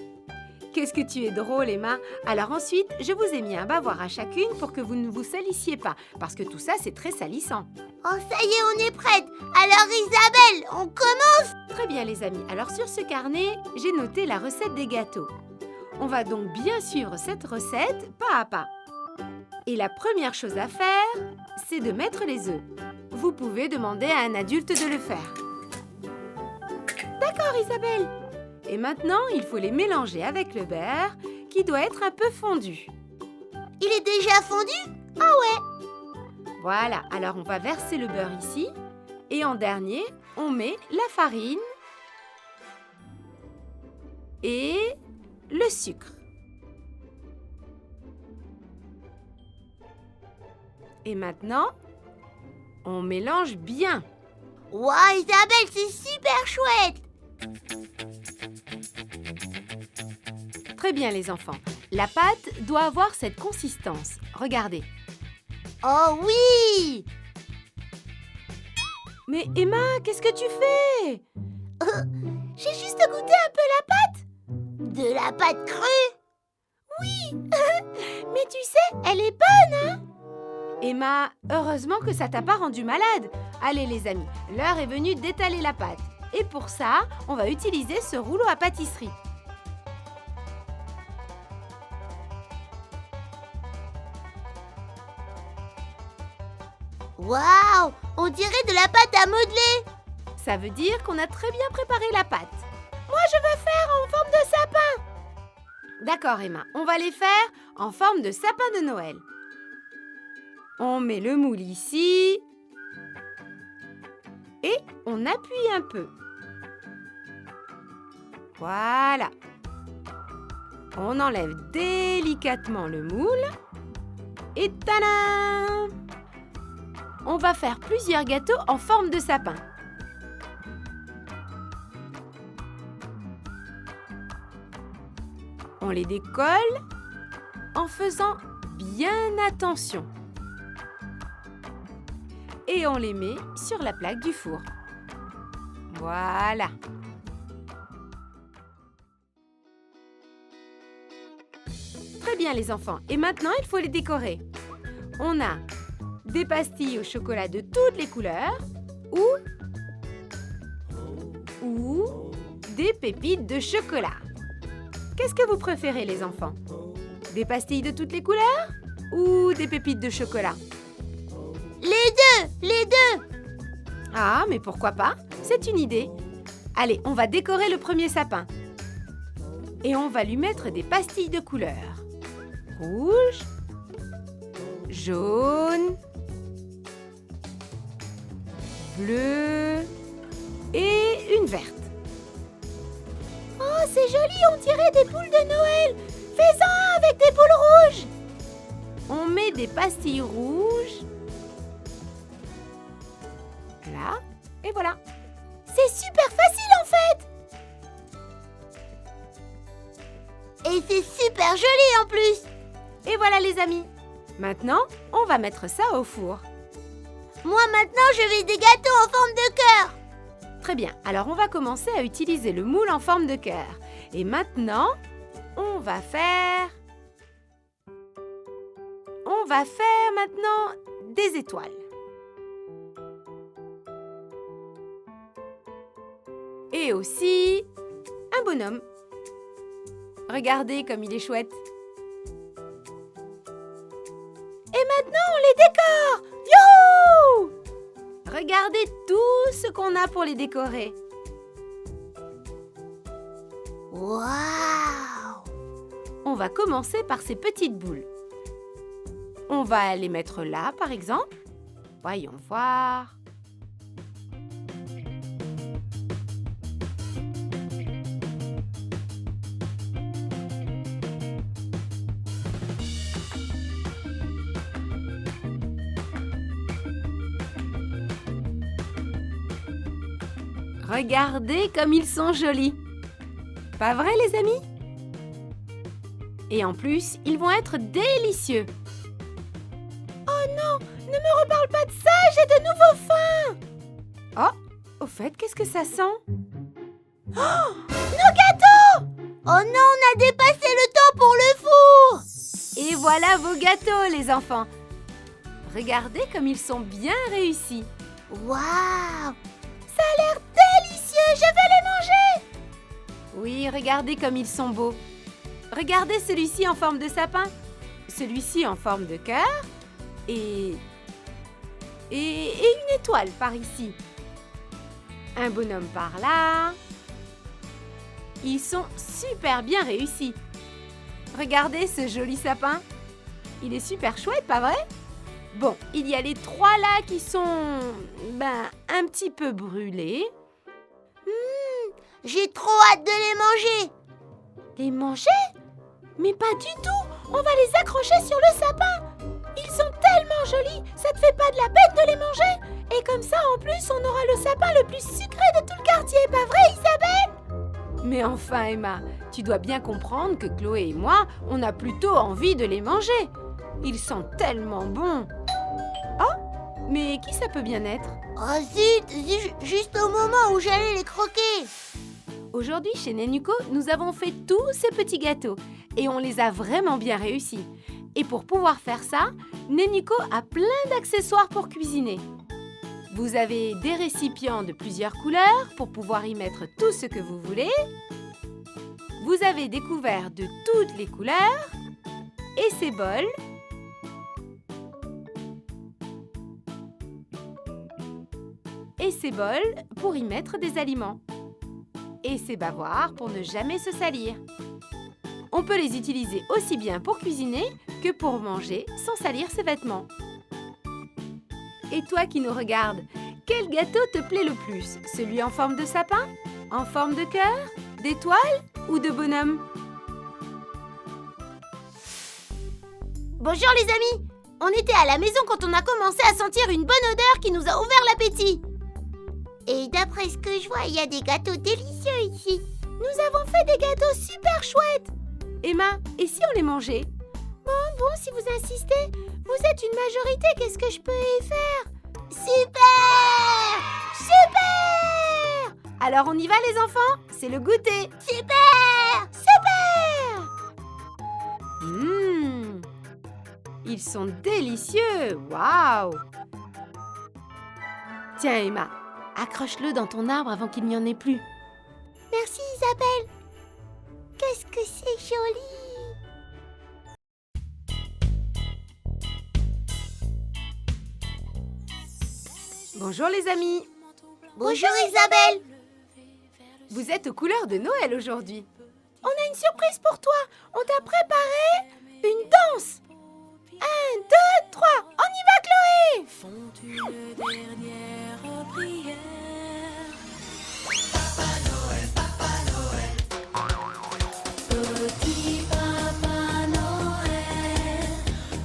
[SPEAKER 1] Qu'est-ce que tu es drôle, Emma! Alors ensuite, je vous ai mis un bavoir à chacune pour que vous ne vous salissiez pas, parce que tout ça, c'est très salissant.
[SPEAKER 2] Oh, ça y est, on est prête. Alors Isabelle, on commence?
[SPEAKER 1] Très bien, les amis. Alors sur ce carnet, j'ai noté la recette des gâteaux. On va donc bien suivre cette recette pas à pas. Et la première chose à faire, c'est de mettre les œufs. Vous pouvez demander à un adulte de le faire. D'accord, Isabelle. Et maintenant, il faut les mélanger avec le beurre qui doit être un peu fondu.
[SPEAKER 2] Il est déjà fondu? Ah ouais.
[SPEAKER 1] Voilà, alors on va verser le beurre ici. Et en dernier, on met la farine et le sucre. Et maintenant, on mélange bien.
[SPEAKER 2] Waouh, Isabelle, c'est super chouette.
[SPEAKER 1] Très bien les enfants. La pâte doit avoir cette consistance. Regardez.
[SPEAKER 2] Oh oui!
[SPEAKER 1] Mais Emma, qu'est-ce que tu fais?
[SPEAKER 3] J'ai juste goûté un peu la pâte.
[SPEAKER 2] De la pâte crue?
[SPEAKER 3] Oui. Mais tu sais, elle est bonne.
[SPEAKER 1] Emma, heureusement que ça t'a pas rendu malade. Allez les amis, l'heure est venue d'étaler la pâte. Et pour ça, on va utiliser ce rouleau à pâtisserie.
[SPEAKER 2] Waouh, on dirait de la pâte à modeler.
[SPEAKER 1] Ça veut dire qu'on a très bien préparé la pâte.
[SPEAKER 3] Moi, je veux faire en forme de sapin.
[SPEAKER 1] D'accord Emma, on va les faire en forme de sapin de Noël. On met le moule ici et on appuie un peu. Voilà. On enlève délicatement le moule et tadam! On va faire plusieurs gâteaux en forme de sapin. On les décolle en faisant bien attention. Et on les met sur la plaque du four. Voilà. Très bien les enfants. Et maintenant, il faut les décorer. On a des pastilles au chocolat de toutes les couleurs ou des pépites de chocolat. Qu'est-ce que vous préférez les enfants? Des pastilles de toutes les couleurs ou des pépites de chocolat?
[SPEAKER 2] Les deux.
[SPEAKER 1] Ah, mais pourquoi pas? C'est une idée. Allez, on va décorer le premier sapin. Et on va lui mettre des pastilles de couleurs. Rouge, jaune, bleu et une verte.
[SPEAKER 3] Oh, c'est joli, on dirait des boules de Noël. Fais-en un avec des boules rouges.
[SPEAKER 1] On met des pastilles rouges. Là, et voilà.
[SPEAKER 3] C'est super facile en fait.
[SPEAKER 2] Et c'est super joli en plus.
[SPEAKER 1] Et voilà les amis. Maintenant, on va mettre ça au four.
[SPEAKER 2] Moi maintenant, je vais des gâteaux en forme de cœur.
[SPEAKER 1] Très bien, alors on va commencer à utiliser le moule en forme de cœur. Et maintenant, on va faire maintenant des étoiles. Et aussi un bonhomme. Regardez comme il est chouette.
[SPEAKER 3] Et maintenant, on les décore. Youhou!
[SPEAKER 1] Regardez tout ce qu'on a pour les décorer.
[SPEAKER 2] Waouh!
[SPEAKER 1] On va commencer par ces petites boules. On va les mettre là, par exemple. Voyons voir. Regardez comme ils sont jolis. Pas vrai les amis? Et en plus, ils vont être délicieux.
[SPEAKER 3] Oh non, ne me reparle pas de ça, j'ai de nouveau faim.
[SPEAKER 1] Oh, au fait, qu'est-ce que ça sent?
[SPEAKER 3] Nos gâteaux!
[SPEAKER 2] Oh non, on a dépassé le temps pour le four.
[SPEAKER 1] Et voilà vos gâteaux les enfants. Regardez comme ils sont bien réussis.
[SPEAKER 2] Waouh!
[SPEAKER 3] Ça a l'air délicieux, je veux les manger.
[SPEAKER 1] Oui, regardez comme ils sont beaux. Regardez celui-ci en forme de sapin, celui-ci en forme de cœur et une étoile par ici. Un bonhomme par là. Ils sont super bien réussis. Regardez ce joli sapin. Il est super chouette, pas vrai? Bon, il y a les trois là qui sont, un petit peu brûlés.
[SPEAKER 2] J'ai trop hâte de les manger.
[SPEAKER 3] Les manger? Mais pas du tout. On va les accrocher sur le sapin. Ils sont tellement jolis, ça te fait pas de la peine de les manger. Et comme ça, en plus, on aura le sapin le plus sucré de tout le quartier, pas vrai, Isabelle?
[SPEAKER 1] Mais enfin, Emma, tu dois bien comprendre que Chloé et moi, on a plutôt envie de les manger. Ils sont tellement bons. Oh, mais qui ça peut bien être?
[SPEAKER 2] Oh zut, juste au moment où j'allais les croquer.
[SPEAKER 1] Aujourd'hui, chez Nenuco, nous avons fait tous ces petits gâteaux et on les a vraiment bien réussis. Et pour pouvoir faire ça, Nénico a plein d'accessoires pour cuisiner. Vous avez des récipients de plusieurs couleurs pour pouvoir y mettre tout ce que vous voulez. Vous avez des couverts de toutes les couleurs et ces bols. Et ces bols pour y mettre des aliments. Et ces bavoirs pour ne jamais se salir. On peut les utiliser aussi bien pour cuisiner que pour manger sans salir ses vêtements. Et toi qui nous regardes, quel gâteau te plaît le plus? Celui en forme de sapin? En forme de cœur? D'étoile? Ou de bonhomme?
[SPEAKER 2] Bonjour les amis! On était à la maison quand on a commencé à sentir une bonne odeur qui nous a ouvert l'appétit. Et d'après ce que je vois, il y a des gâteaux délicieux ici.
[SPEAKER 3] Nous avons fait des gâteaux super chouettes.
[SPEAKER 1] Emma, et si on les mangeait?
[SPEAKER 3] Bon, si vous insistez, vous êtes une majorité, qu'est-ce que je peux y faire?
[SPEAKER 2] Super!
[SPEAKER 3] Super!
[SPEAKER 1] Alors on y va les enfants? C'est le goûter.
[SPEAKER 2] Super!
[SPEAKER 3] Super!
[SPEAKER 1] Ils sont délicieux. Waouh! Tiens Emma, accroche-le dans ton arbre avant qu'il n'y en ait plus.
[SPEAKER 3] Merci Isabelle. Qu'est-ce que c'est joli!
[SPEAKER 1] Bonjour les amis.
[SPEAKER 2] Bonjour Isabelle!
[SPEAKER 1] Vous êtes aux couleurs de Noël aujourd'hui.
[SPEAKER 3] On a une surprise pour toi. On t'a préparé une danse. 1, 2, 3, on y va Chloé!
[SPEAKER 4] Font une dernière prière. Petit Papa Noël,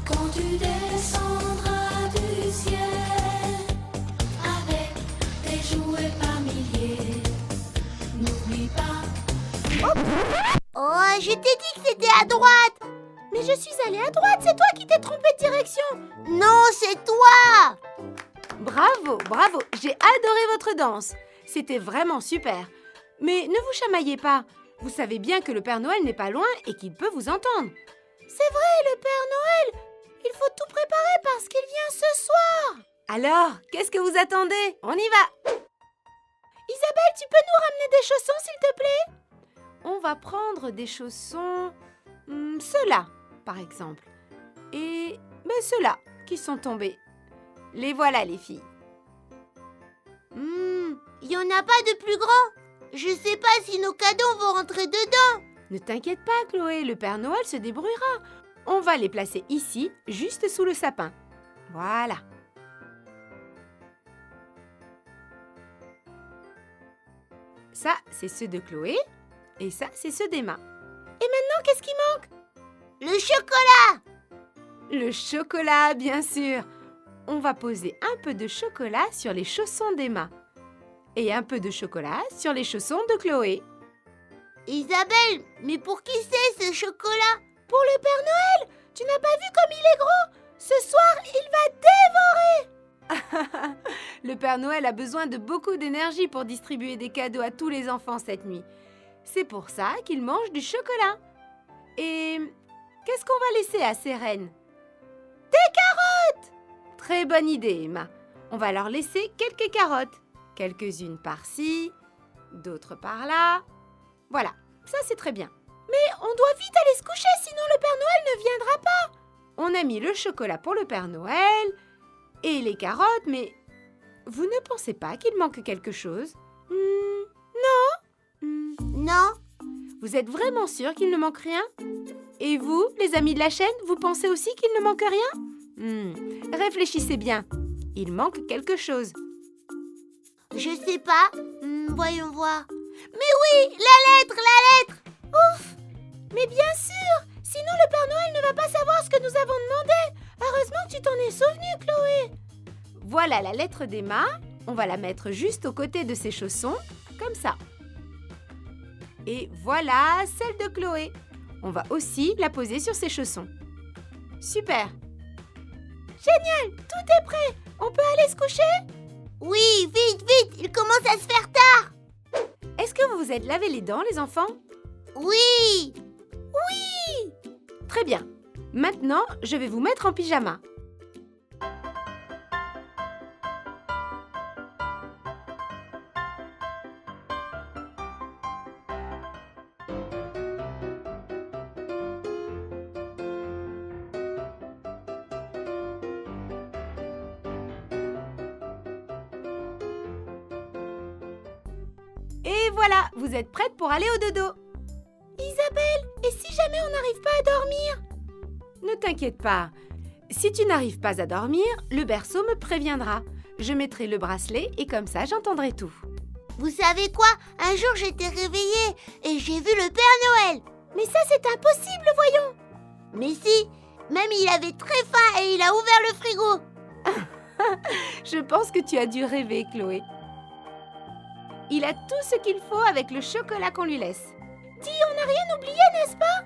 [SPEAKER 4] quand tu descendras du ciel, avec des jouets par milliers, n'oublie pas.
[SPEAKER 2] Oh, je t'ai dit que c'était à droite!
[SPEAKER 3] Mais je suis allée à droite, c'est toi qui t'es trompé de direction.
[SPEAKER 2] Non, c'est toi!
[SPEAKER 1] Bravo, bravo, j'ai adoré votre danse. C'était vraiment super. Mais ne vous chamaillez pas. Vous savez bien que le Père Noël n'est pas loin et qu'il peut vous entendre.
[SPEAKER 3] C'est vrai, le Père Noël. Il faut tout préparer parce qu'il vient ce soir.
[SPEAKER 1] Alors, qu'est-ce que vous attendez? On y va.
[SPEAKER 3] Isabelle, tu peux nous ramener des chaussons, s'il te plaît?
[SPEAKER 1] On va prendre des chaussons... ceux-là, par exemple. Et ceux-là qui sont tombés. Les voilà, les filles.
[SPEAKER 2] Il n'y en a pas de plus grand. Je sais pas si nos cadeaux vont rentrer dedans.
[SPEAKER 1] Ne t'inquiète pas, Chloé, le Père Noël se débrouillera. On va les placer ici, juste sous le sapin. Voilà. Ça, c'est ceux de Chloé. Et ça, c'est ceux d'Emma.
[SPEAKER 3] Et maintenant, qu'est-ce qui manque?
[SPEAKER 2] Le chocolat!
[SPEAKER 1] Le chocolat, bien sûr. On va poser un peu de chocolat sur les chaussons d'Emma. Et un peu de chocolat sur les chaussons de Chloé.
[SPEAKER 2] Isabelle, mais pour qui c'est ce chocolat?
[SPEAKER 3] Pour le Père Noël! Tu n'as pas vu comme il est gros? Ce soir, il va dévorer!
[SPEAKER 1] Le Père Noël a besoin de beaucoup d'énergie pour distribuer des cadeaux à tous les enfants cette nuit. C'est pour ça qu'il mange du chocolat. Et qu'est-ce qu'on va laisser à ces reines?
[SPEAKER 3] Des carottes!
[SPEAKER 1] Très bonne idée, Emma. On va leur laisser quelques carottes. Quelques-unes par-ci, d'autres par-là. Voilà, ça c'est très bien.
[SPEAKER 3] Mais on doit vite aller se coucher, sinon le Père Noël ne viendra pas.
[SPEAKER 1] On a mis le chocolat pour le Père Noël et les carottes, mais vous ne pensez pas qu'il manque quelque chose?
[SPEAKER 2] Non.
[SPEAKER 1] Vous êtes vraiment sûr qu'il ne manque rien? Et vous, les amis de la chaîne, vous pensez aussi qu'il ne manque rien? Réfléchissez bien. Il manque quelque chose.
[SPEAKER 2] Je sais pas. Voyons voir. Mais oui, la lettre!
[SPEAKER 3] Ouf! Mais bien sûr! Sinon le Père Noël ne va pas savoir ce que nous avons demandé. Heureusement que tu t'en es souvenu, Chloé.
[SPEAKER 1] Voilà la lettre d'Emma. On va la mettre juste aux côtés de ses chaussons, comme ça. Et voilà celle de Chloé. On va aussi la poser sur ses chaussons. Super!
[SPEAKER 3] Génial! Tout est prêt. On peut aller se coucher?
[SPEAKER 2] Oui, vite, il commence à se faire tard.
[SPEAKER 1] Est-ce que vous vous êtes lavé les dents, les enfants?
[SPEAKER 2] Oui.
[SPEAKER 1] Très bien. Maintenant, je vais vous mettre en pyjama. Et voilà, vous êtes prête pour aller au dodo.
[SPEAKER 3] Isabelle, et si jamais on n'arrive pas à dormir?
[SPEAKER 1] Ne t'inquiète pas. Si tu n'arrives pas à dormir, le berceau me préviendra. Je mettrai le bracelet et comme ça, j'entendrai tout.
[SPEAKER 2] Vous savez quoi? Un jour, j'étais réveillée et j'ai vu le Père Noël.
[SPEAKER 3] Mais ça, c'est impossible, voyons.
[SPEAKER 2] Mais si, même il avait très faim et il a ouvert le frigo.
[SPEAKER 1] Je pense que tu as dû rêver, Chloé. Il a tout ce qu'il faut avec le chocolat qu'on lui laisse.
[SPEAKER 3] Dis, on n'a rien oublié, n'est-ce pas?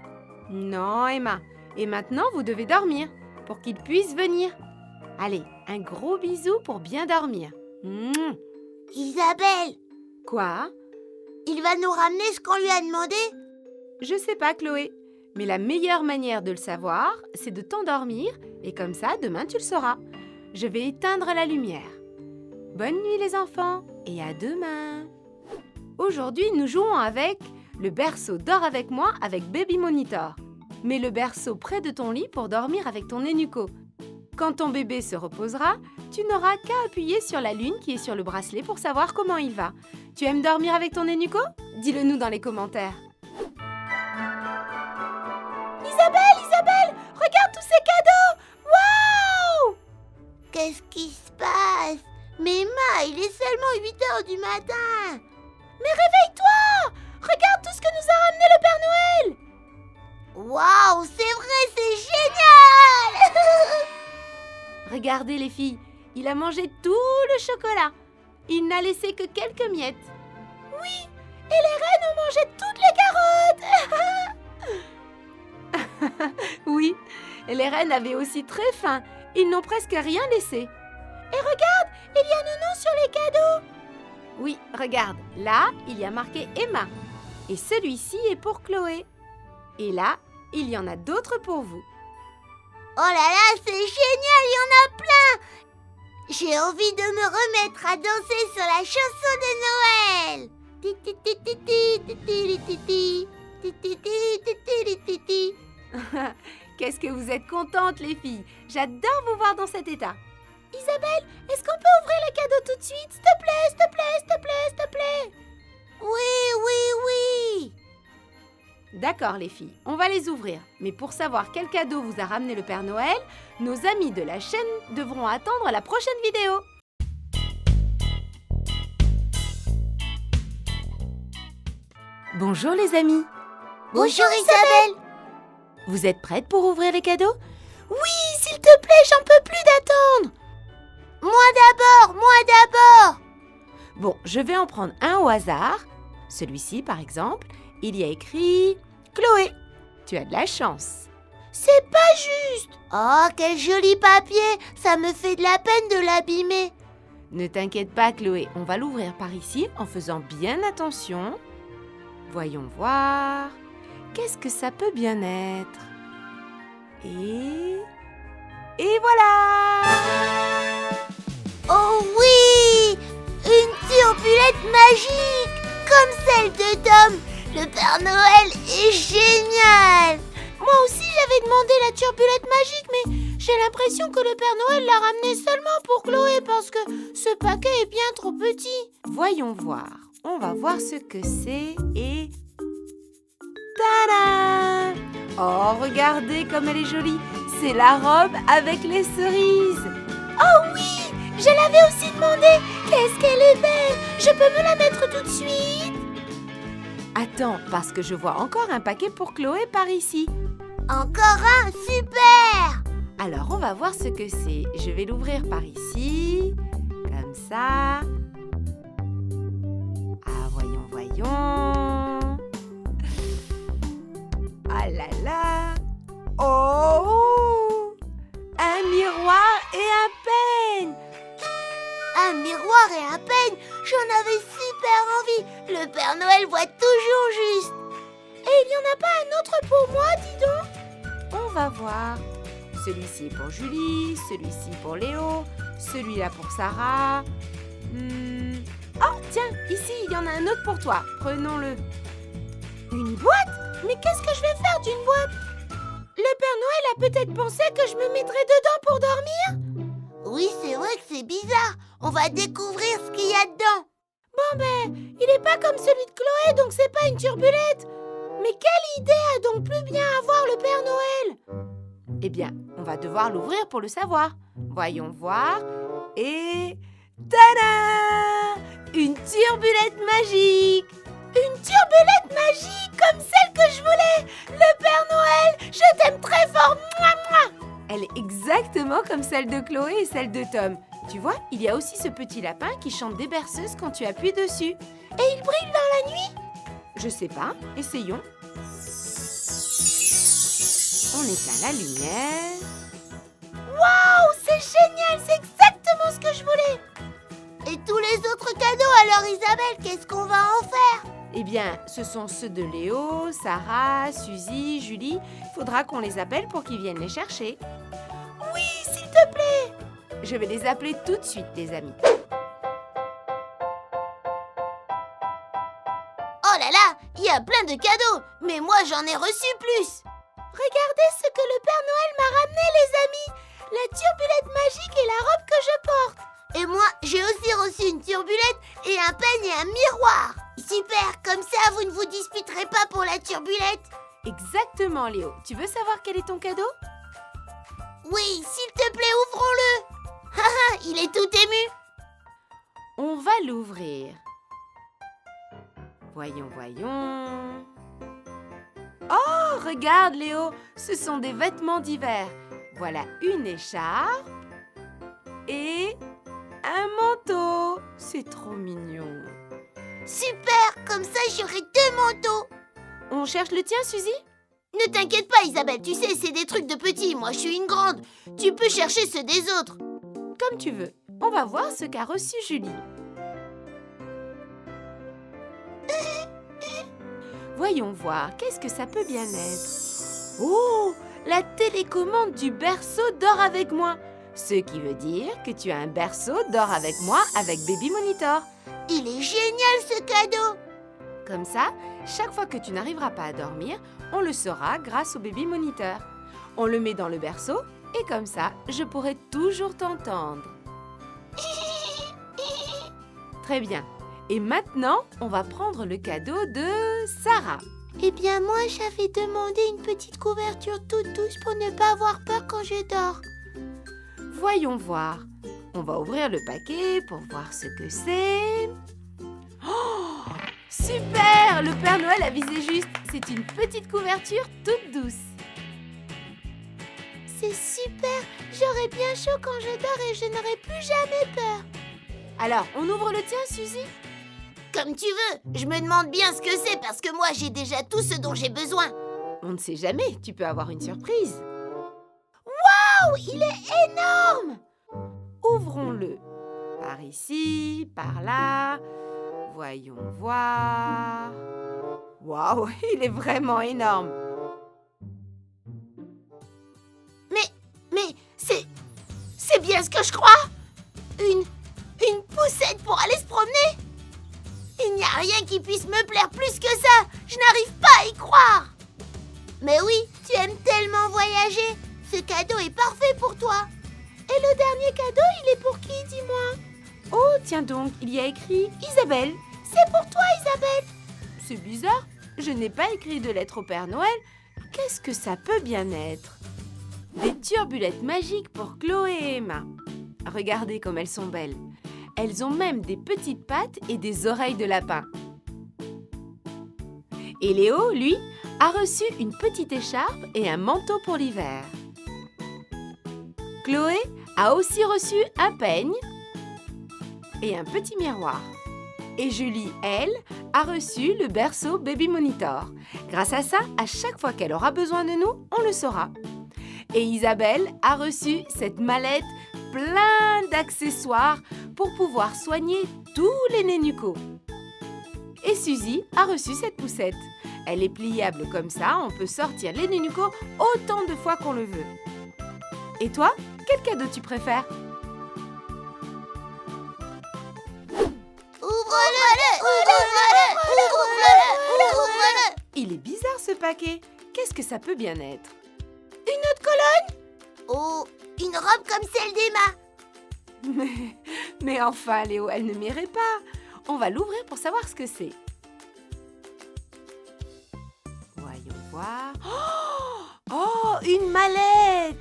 [SPEAKER 1] Non, Emma. Et maintenant, vous devez dormir pour qu'il puisse venir. Allez, un gros bisou pour bien dormir. Mouah.
[SPEAKER 2] Isabelle,
[SPEAKER 1] Quoi?
[SPEAKER 2] il va nous ramener ce qu'on lui a demandé?
[SPEAKER 1] Je sais pas, Chloé. Mais la meilleure manière de le savoir, c'est de t'endormir et comme ça, demain, tu le sauras. Je vais éteindre la lumière. Bonne nuit, les enfants, et à demain. Aujourd'hui, nous jouons avec le berceau dort avec moi avec Baby Monitor. Mets le berceau près de ton lit pour dormir avec ton Nenuco. Quand ton bébé se reposera, tu n'auras qu'à appuyer sur la lune qui est sur le bracelet pour savoir comment il va. Tu aimes dormir avec ton Nenuco? Dis-le nous dans les commentaires.
[SPEAKER 3] Isabelle, regarde tous ces cadeaux. Waouh!
[SPEAKER 2] Qu'est-ce qui se passe? Mais Ma, il est seulement 8h du matin.
[SPEAKER 3] Mais réveille-toi! Regarde tout ce que nous a ramené le Père Noël!
[SPEAKER 2] Waouh, c'est vrai, c'est génial.
[SPEAKER 1] Regardez les filles, il a mangé tout le chocolat. Il n'a laissé que quelques miettes.
[SPEAKER 3] Oui, et les reines ont mangé toutes les carottes!
[SPEAKER 1] Oui, et les reines avaient aussi très faim. Ils n'ont presque rien laissé.
[SPEAKER 3] Et regarde, il y a Nounou sur les cadeaux!
[SPEAKER 1] Oui, regarde, là, il y a marqué Emma. Et celui-ci est pour Chloé. Et là, il y en a d'autres pour vous.
[SPEAKER 2] Oh là là, c'est génial, il y en a plein. J'ai envie de me remettre à danser sur la chanson de Noël.
[SPEAKER 1] Qu'est-ce que vous êtes contentes, les filles. J'adore vous voir dans cet état.
[SPEAKER 3] Isabelle, est-ce qu'on peut ouvrir les cadeaux tout de suite? S'il te plaît, s'il te plaît, s'il te plaît, s'il te plaît.
[SPEAKER 2] Oui.
[SPEAKER 1] D'accord, les filles, on va les ouvrir. Mais pour savoir quel cadeau vous a ramené le Père Noël, nos amis de la chaîne devront attendre la prochaine vidéo. Bonjour les amis.
[SPEAKER 2] Bonjour Isabelle.
[SPEAKER 1] Vous êtes prêtes pour ouvrir les cadeaux?
[SPEAKER 3] Oui, s'il te plaît, j'en peux plus d'attendre.
[SPEAKER 2] Moi d'abord.
[SPEAKER 1] Bon, je vais en prendre un au hasard. Celui-ci, par exemple, il y a écrit « Chloé, tu as de la chance ».
[SPEAKER 3] C'est pas juste.
[SPEAKER 2] Oh, quel joli papier. Ça me fait de la peine de l'abîmer.
[SPEAKER 1] Ne t'inquiète pas, Chloé, on va l'ouvrir par ici en faisant bien attention. Voyons voir. Qu'est-ce que ça peut bien être? Et voilà!
[SPEAKER 2] Oh oui, une turbulette magique, comme celle de Tom. Le Père Noël est génial.
[SPEAKER 3] Moi aussi, j'avais demandé la turbulette magique, mais j'ai l'impression que le Père Noël l'a ramenée seulement pour Chloé parce que ce paquet est bien trop petit.
[SPEAKER 1] Voyons voir. On va voir ce que c'est et... Tada! Oh, regardez comme elle est jolie. C'est la robe avec les cerises.
[SPEAKER 3] Oh oui, je l'avais aussi demandé. Qu'est-ce qu'elle est belle. Je peux me la mettre tout de suite?
[SPEAKER 1] Attends, parce que je vois encore un paquet pour Chloé par ici.
[SPEAKER 2] Encore un, super.
[SPEAKER 1] Alors, on va voir ce que c'est. Je vais l'ouvrir par ici, comme ça. Ah, voyons. Ah là là. Oh! Un miroir et un peigne.
[SPEAKER 2] Un miroir et un peigne, j'en avais super envie. Le Père Noël voit toujours juste.
[SPEAKER 3] Et il n'y en a pas un autre pour moi, dis donc?
[SPEAKER 1] On va voir. Celui-ci est pour Julie, celui-ci pour Léo, celui-là pour Sarah. Oh, tiens, ici, il y en a un autre pour toi. Prenons-le.
[SPEAKER 3] Une boîte? Mais qu'est-ce que je vais faire d'une boîte? Le Père Noël a peut-être pensé que je me mettrais dedans pour dormir?
[SPEAKER 2] Oui, c'est vrai que c'est bizarre. On va découvrir ce qu'il y a dedans.
[SPEAKER 3] Bon il est pas comme celui de Chloé, donc c'est pas une turbulette. Mais quelle idée a donc plus bien avoir le Père Noël?
[SPEAKER 1] Eh bien, on va devoir l'ouvrir pour le savoir. Voyons voir. Et... tada! Une turbulette magique!
[SPEAKER 3] Une turbulette magique comme celle que je voulais! Le Père Noël, je t'aime très fort! Mouah, mouah.
[SPEAKER 1] Elle est exactement comme celle de Chloé et celle de Tom. Tu vois, il y a aussi ce petit lapin qui chante des berceuses quand tu appuies dessus.
[SPEAKER 3] Et il brille dans la nuit?
[SPEAKER 1] Je sais pas, essayons. On éteint la lumière.
[SPEAKER 3] Waouh, c'est génial, c'est exactement ce que je voulais!
[SPEAKER 2] Et tous les autres cadeaux, alors Isabelle, qu'est-ce qu'on va en faire?
[SPEAKER 1] Eh bien, ce sont ceux de Léo, Sarah, Suzy, Julie. Il faudra qu'on les appelle pour qu'ils viennent les chercher.
[SPEAKER 3] Oui, s'il te plaît!
[SPEAKER 1] Je vais les appeler tout de suite, les amis.
[SPEAKER 2] Oh là là, il y a plein de cadeaux, mais moi j'en ai reçu plus.
[SPEAKER 3] Regardez ce que le Père Noël m'a ramené, les amis! La turbulette magique et la robe que je porte!
[SPEAKER 2] Et moi, j'ai aussi reçu une turbulette et un peigne et un miroir. Super, comme ça vous ne vous disputerez pas pour la turbulette.
[SPEAKER 1] Exactement, Léo. Tu veux savoir quel est ton cadeau?
[SPEAKER 2] Oui, s'il te plaît, ouvrons-le. Haha, il est tout ému.
[SPEAKER 1] On va l'ouvrir. Voyons. Oh, regarde, Léo, ce sont des vêtements d'hiver. Voilà une écharpe et un manteau. C'est trop mignon.
[SPEAKER 2] Super, comme ça j'aurai 2 manteaux.
[SPEAKER 1] On cherche le tien, Suzy?
[SPEAKER 2] Ne t'inquiète pas Isabelle, tu sais, c'est des trucs de petits, moi je suis une grande. Tu peux chercher ceux des autres.
[SPEAKER 1] Comme tu veux. On va voir ce qu'a reçu Julie. Voyons voir, qu'est-ce que ça peut bien être? Oh, la télécommande du berceau Dors avec moi. Ce qui veut dire que tu as un berceau Dors avec moi avec Baby Monitor.
[SPEAKER 2] Il est génial ce cadeau.
[SPEAKER 1] Comme ça, chaque fois que tu n'arriveras pas à dormir, on le saura grâce au Baby Monitor. On le met dans le berceau et comme ça, je pourrai toujours t'entendre. Très bien. Et maintenant, on va prendre le cadeau de Sarah.
[SPEAKER 3] Eh bien, moi, j'avais demandé une petite couverture toute douce pour ne pas avoir peur quand je dors.
[SPEAKER 1] Voyons voir. On va ouvrir le paquet pour voir ce que c'est. Oh, super! Le Père Noël a visé juste. C'est une petite couverture toute douce.
[SPEAKER 3] C'est super! J'aurai bien chaud quand je dors et je n'aurai plus jamais peur.
[SPEAKER 1] Alors, on ouvre le tien, Suzy?
[SPEAKER 2] Comme tu veux, je me demande bien ce que c'est parce que moi j'ai déjà tout ce dont j'ai besoin.
[SPEAKER 1] On ne sait jamais, tu peux avoir une surprise.
[SPEAKER 3] Waouh! Il est énorme!
[SPEAKER 1] Ouvrons-le. Par ici, par là. Voyons voir. Waouh, il est vraiment énorme.
[SPEAKER 2] Mais c'est bien ce que je crois. Une poussette pour aller se promener. Il n'y a rien qui puisse me plaire plus que ça. Je n'arrive pas à y croire. Mais oui, tu aimes tellement voyager. Ce cadeau est parfait pour toi.
[SPEAKER 3] Et le dernier cadeau, il est pour qui, dis-moi?
[SPEAKER 1] Oh, tiens donc, il y a écrit Isabelle.
[SPEAKER 3] C'est pour toi, Isabelle.
[SPEAKER 1] C'est bizarre, je n'ai pas écrit de lettre au Père Noël. Qu'est-ce que ça peut bien être? Des turbulettes magiques pour Chloé et Emma. Regardez comme elles sont belles. Elles ont même des petites pattes et des oreilles de lapin. Et Léo, lui, a reçu une petite écharpe et un manteau pour l'hiver. Chloé a aussi reçu un peigne et un petit miroir. Et Julie, elle, a reçu le berceau Baby Monitor. Grâce à ça, à chaque fois qu'elle aura besoin de nous, on le saura. Et Isabelle a reçu cette mallette plein d'accessoires pour pouvoir soigner tous les nénucos. Et Suzy a reçu cette poussette. Elle est pliable comme ça, on peut sortir les Nénucos autant de fois qu'on le veut. Et toi, quel cadeau tu préfères?
[SPEAKER 2] Ouvre-le, ouvre-le, ouvre-le, ouvre-le.
[SPEAKER 1] Il est bizarre ce paquet. Qu'est-ce que ça peut bien être?
[SPEAKER 2] Oh, une robe comme celle d'Emma.
[SPEAKER 1] Mais enfin, Léo, elle ne m'irait pas. On va l'ouvrir pour savoir ce que c'est. Voyons voir. Oh, une mallette!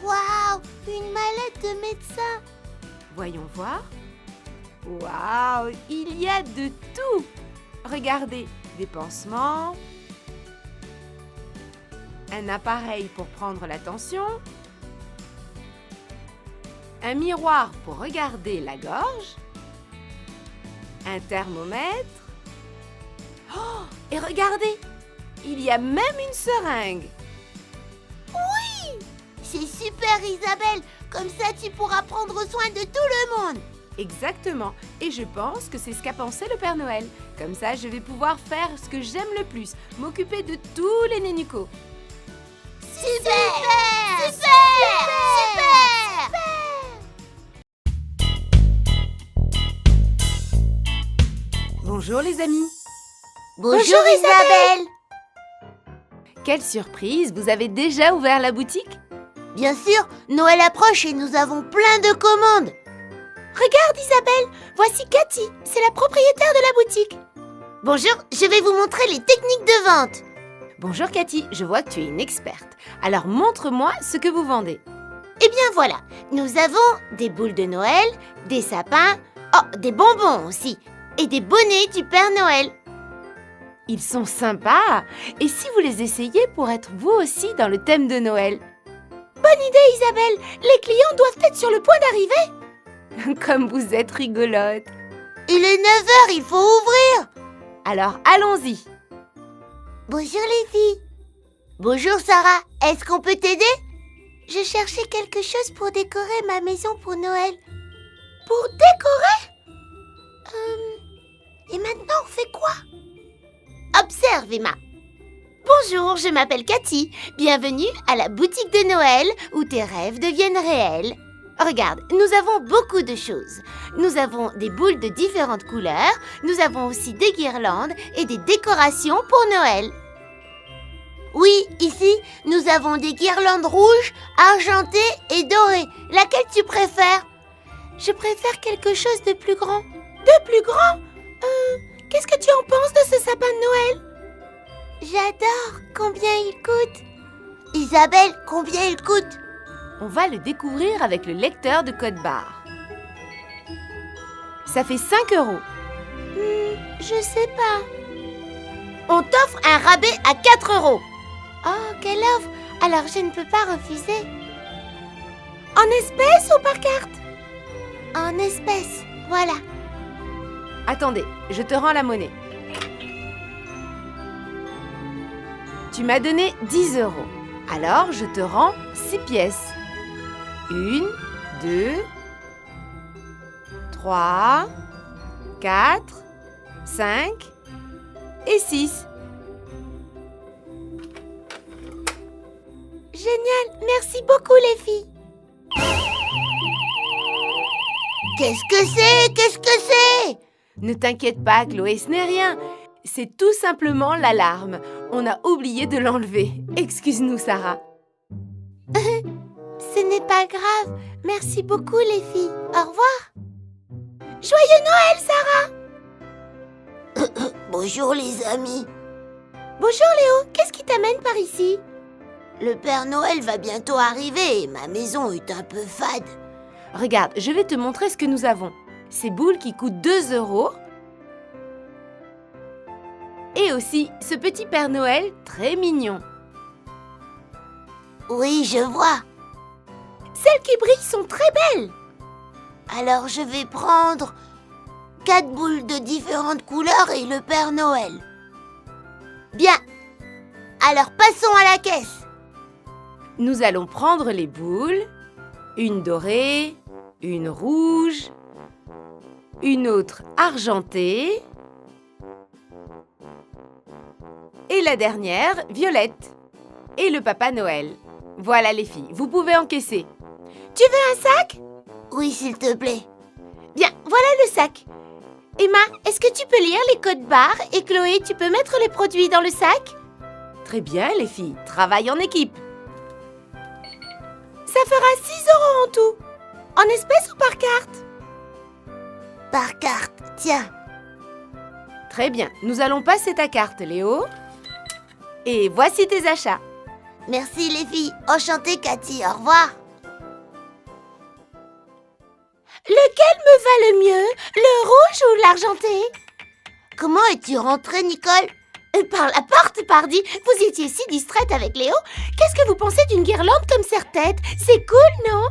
[SPEAKER 2] Waouh, une mallette de médecin.
[SPEAKER 1] Voyons voir. Waouh, il y a de tout. Regardez, des pansements, un appareil pour prendre la tension, un miroir pour regarder la gorge, un thermomètre. Oh, et regardez, il y a même une seringue.
[SPEAKER 2] C'est super, Isabelle. Comme ça, tu pourras prendre soin de tout le monde.
[SPEAKER 1] Exactement, et je pense que c'est ce qu'a pensé le Père Noël. Comme ça, je vais pouvoir faire ce que j'aime le plus, m'occuper de tous les Nénucos.
[SPEAKER 2] Super, super, super.
[SPEAKER 1] Bonjour les amis.
[SPEAKER 2] Bonjour, Isabelle.
[SPEAKER 1] Quelle surprise, vous avez déjà ouvert la boutique?
[SPEAKER 2] Bien sûr, Noël approche et nous avons plein de commandes.
[SPEAKER 3] Regarde Isabelle, voici Cathy, c'est la propriétaire de la boutique.
[SPEAKER 2] Bonjour, je vais vous montrer les techniques de vente.
[SPEAKER 1] Bonjour Cathy, je vois que tu es une experte. Alors montre-moi ce que vous vendez.
[SPEAKER 2] Eh bien voilà, nous avons des boules de Noël, des sapins, des bonbons aussi, et des bonnets du Père Noël.
[SPEAKER 1] Ils sont sympas. Et si vous les essayez pour être vous aussi dans le thème de Noël?
[SPEAKER 3] Bonne idée Isabelle, les clients doivent être sur le point d'arriver.
[SPEAKER 1] Comme vous êtes rigolote.
[SPEAKER 2] Il est 9h, il faut ouvrir.
[SPEAKER 1] Alors allons-y.
[SPEAKER 2] Bonjour les filles. Bonjour Sarah, est-ce qu'on peut t'aider? Je cherchais quelque chose pour décorer ma maison pour Noël.
[SPEAKER 3] Pour décorer?
[SPEAKER 2] Et maintenant on fait quoi? Observe Emma. Bonjour, je m'appelle Cathy. Bienvenue à la boutique de Noël où tes rêves deviennent réels. Regarde, nous avons beaucoup de choses. Nous avons des boules de différentes couleurs. Nous avons aussi des guirlandes et des décorations pour Noël. Oui, ici, nous avons des guirlandes rouges, argentées et dorées. Laquelle tu préfères?
[SPEAKER 3] Je préfère quelque chose de plus grand. De plus grand? Qu'est-ce que tu en penses de ce sapin de Noël?
[SPEAKER 2] J'adore. Combien il coûte? Isabelle, combien il coûte?
[SPEAKER 1] On va le découvrir avec le lecteur de code barre. Ça fait 5 €.
[SPEAKER 3] Je sais pas.
[SPEAKER 2] On t'offre un rabais à 4 €.
[SPEAKER 3] Oh, quelle offre! Alors je ne peux pas refuser. En espèces ou par carte?
[SPEAKER 2] En espèces, voilà.
[SPEAKER 1] Attendez, je te rends la monnaie. Tu m'as donné 10 €. Alors, je te rends 6 pièces. 1, 2, 3, 4, 5 et 6.
[SPEAKER 3] Génial! Merci beaucoup les filles!
[SPEAKER 2] Qu'est-ce que c'est? Qu'est-ce que c'est?
[SPEAKER 1] Ne t'inquiète pas, Chloé, ce n'est rien. C'est tout simplement l'alarme. On a oublié de l'enlever. Excuse-nous, Sarah.
[SPEAKER 3] Ce n'est pas grave. Merci beaucoup les filles. Au revoir. Joyeux Noël, Sarah!
[SPEAKER 2] Bonjour les amis.
[SPEAKER 3] Bonjour Léo, qu'est-ce qui t'amène par ici?
[SPEAKER 2] Le Père Noël va bientôt arriver et ma maison est un peu fade.
[SPEAKER 1] Regarde, je vais te montrer ce que nous avons. Ces boules qui coûtent 2 €. Et aussi ce petit Père Noël très mignon.
[SPEAKER 2] Oui, je vois.
[SPEAKER 3] Celles qui brillent sont très belles.
[SPEAKER 2] Alors je vais prendre 4 boules de différentes couleurs et le Père Noël. Bien. Alors passons à la caisse.
[SPEAKER 1] Nous allons prendre les boules. Une dorée, une rouge, une autre argentée Et la dernière, Violette. Et le Papa Noël. Voilà les filles, vous pouvez encaisser.
[SPEAKER 3] Tu veux un sac?
[SPEAKER 2] Oui, s'il te plaît.
[SPEAKER 3] Bien, voilà le sac. Emma, est-ce que tu peux lire les codes barres et Chloé, tu peux mettre les produits dans le sac?
[SPEAKER 1] Très bien les filles, travail en équipe.
[SPEAKER 3] Ça fera 6 € en tout. En espèces ou par carte?
[SPEAKER 2] Par carte, tiens.
[SPEAKER 1] Très bien, nous allons passer ta carte Léo. Et voici tes achats.
[SPEAKER 2] Merci les filles. Enchantée Cathy, au revoir.
[SPEAKER 3] Lequel me va le mieux? Le rouge ou l'argenté?
[SPEAKER 2] Comment es-tu rentrée, Nicole?
[SPEAKER 3] Par la porte, pardi. Vous étiez si distraite avec Léo. Qu'est-ce que vous pensez d'une guirlande comme serre-tête? C'est cool, non?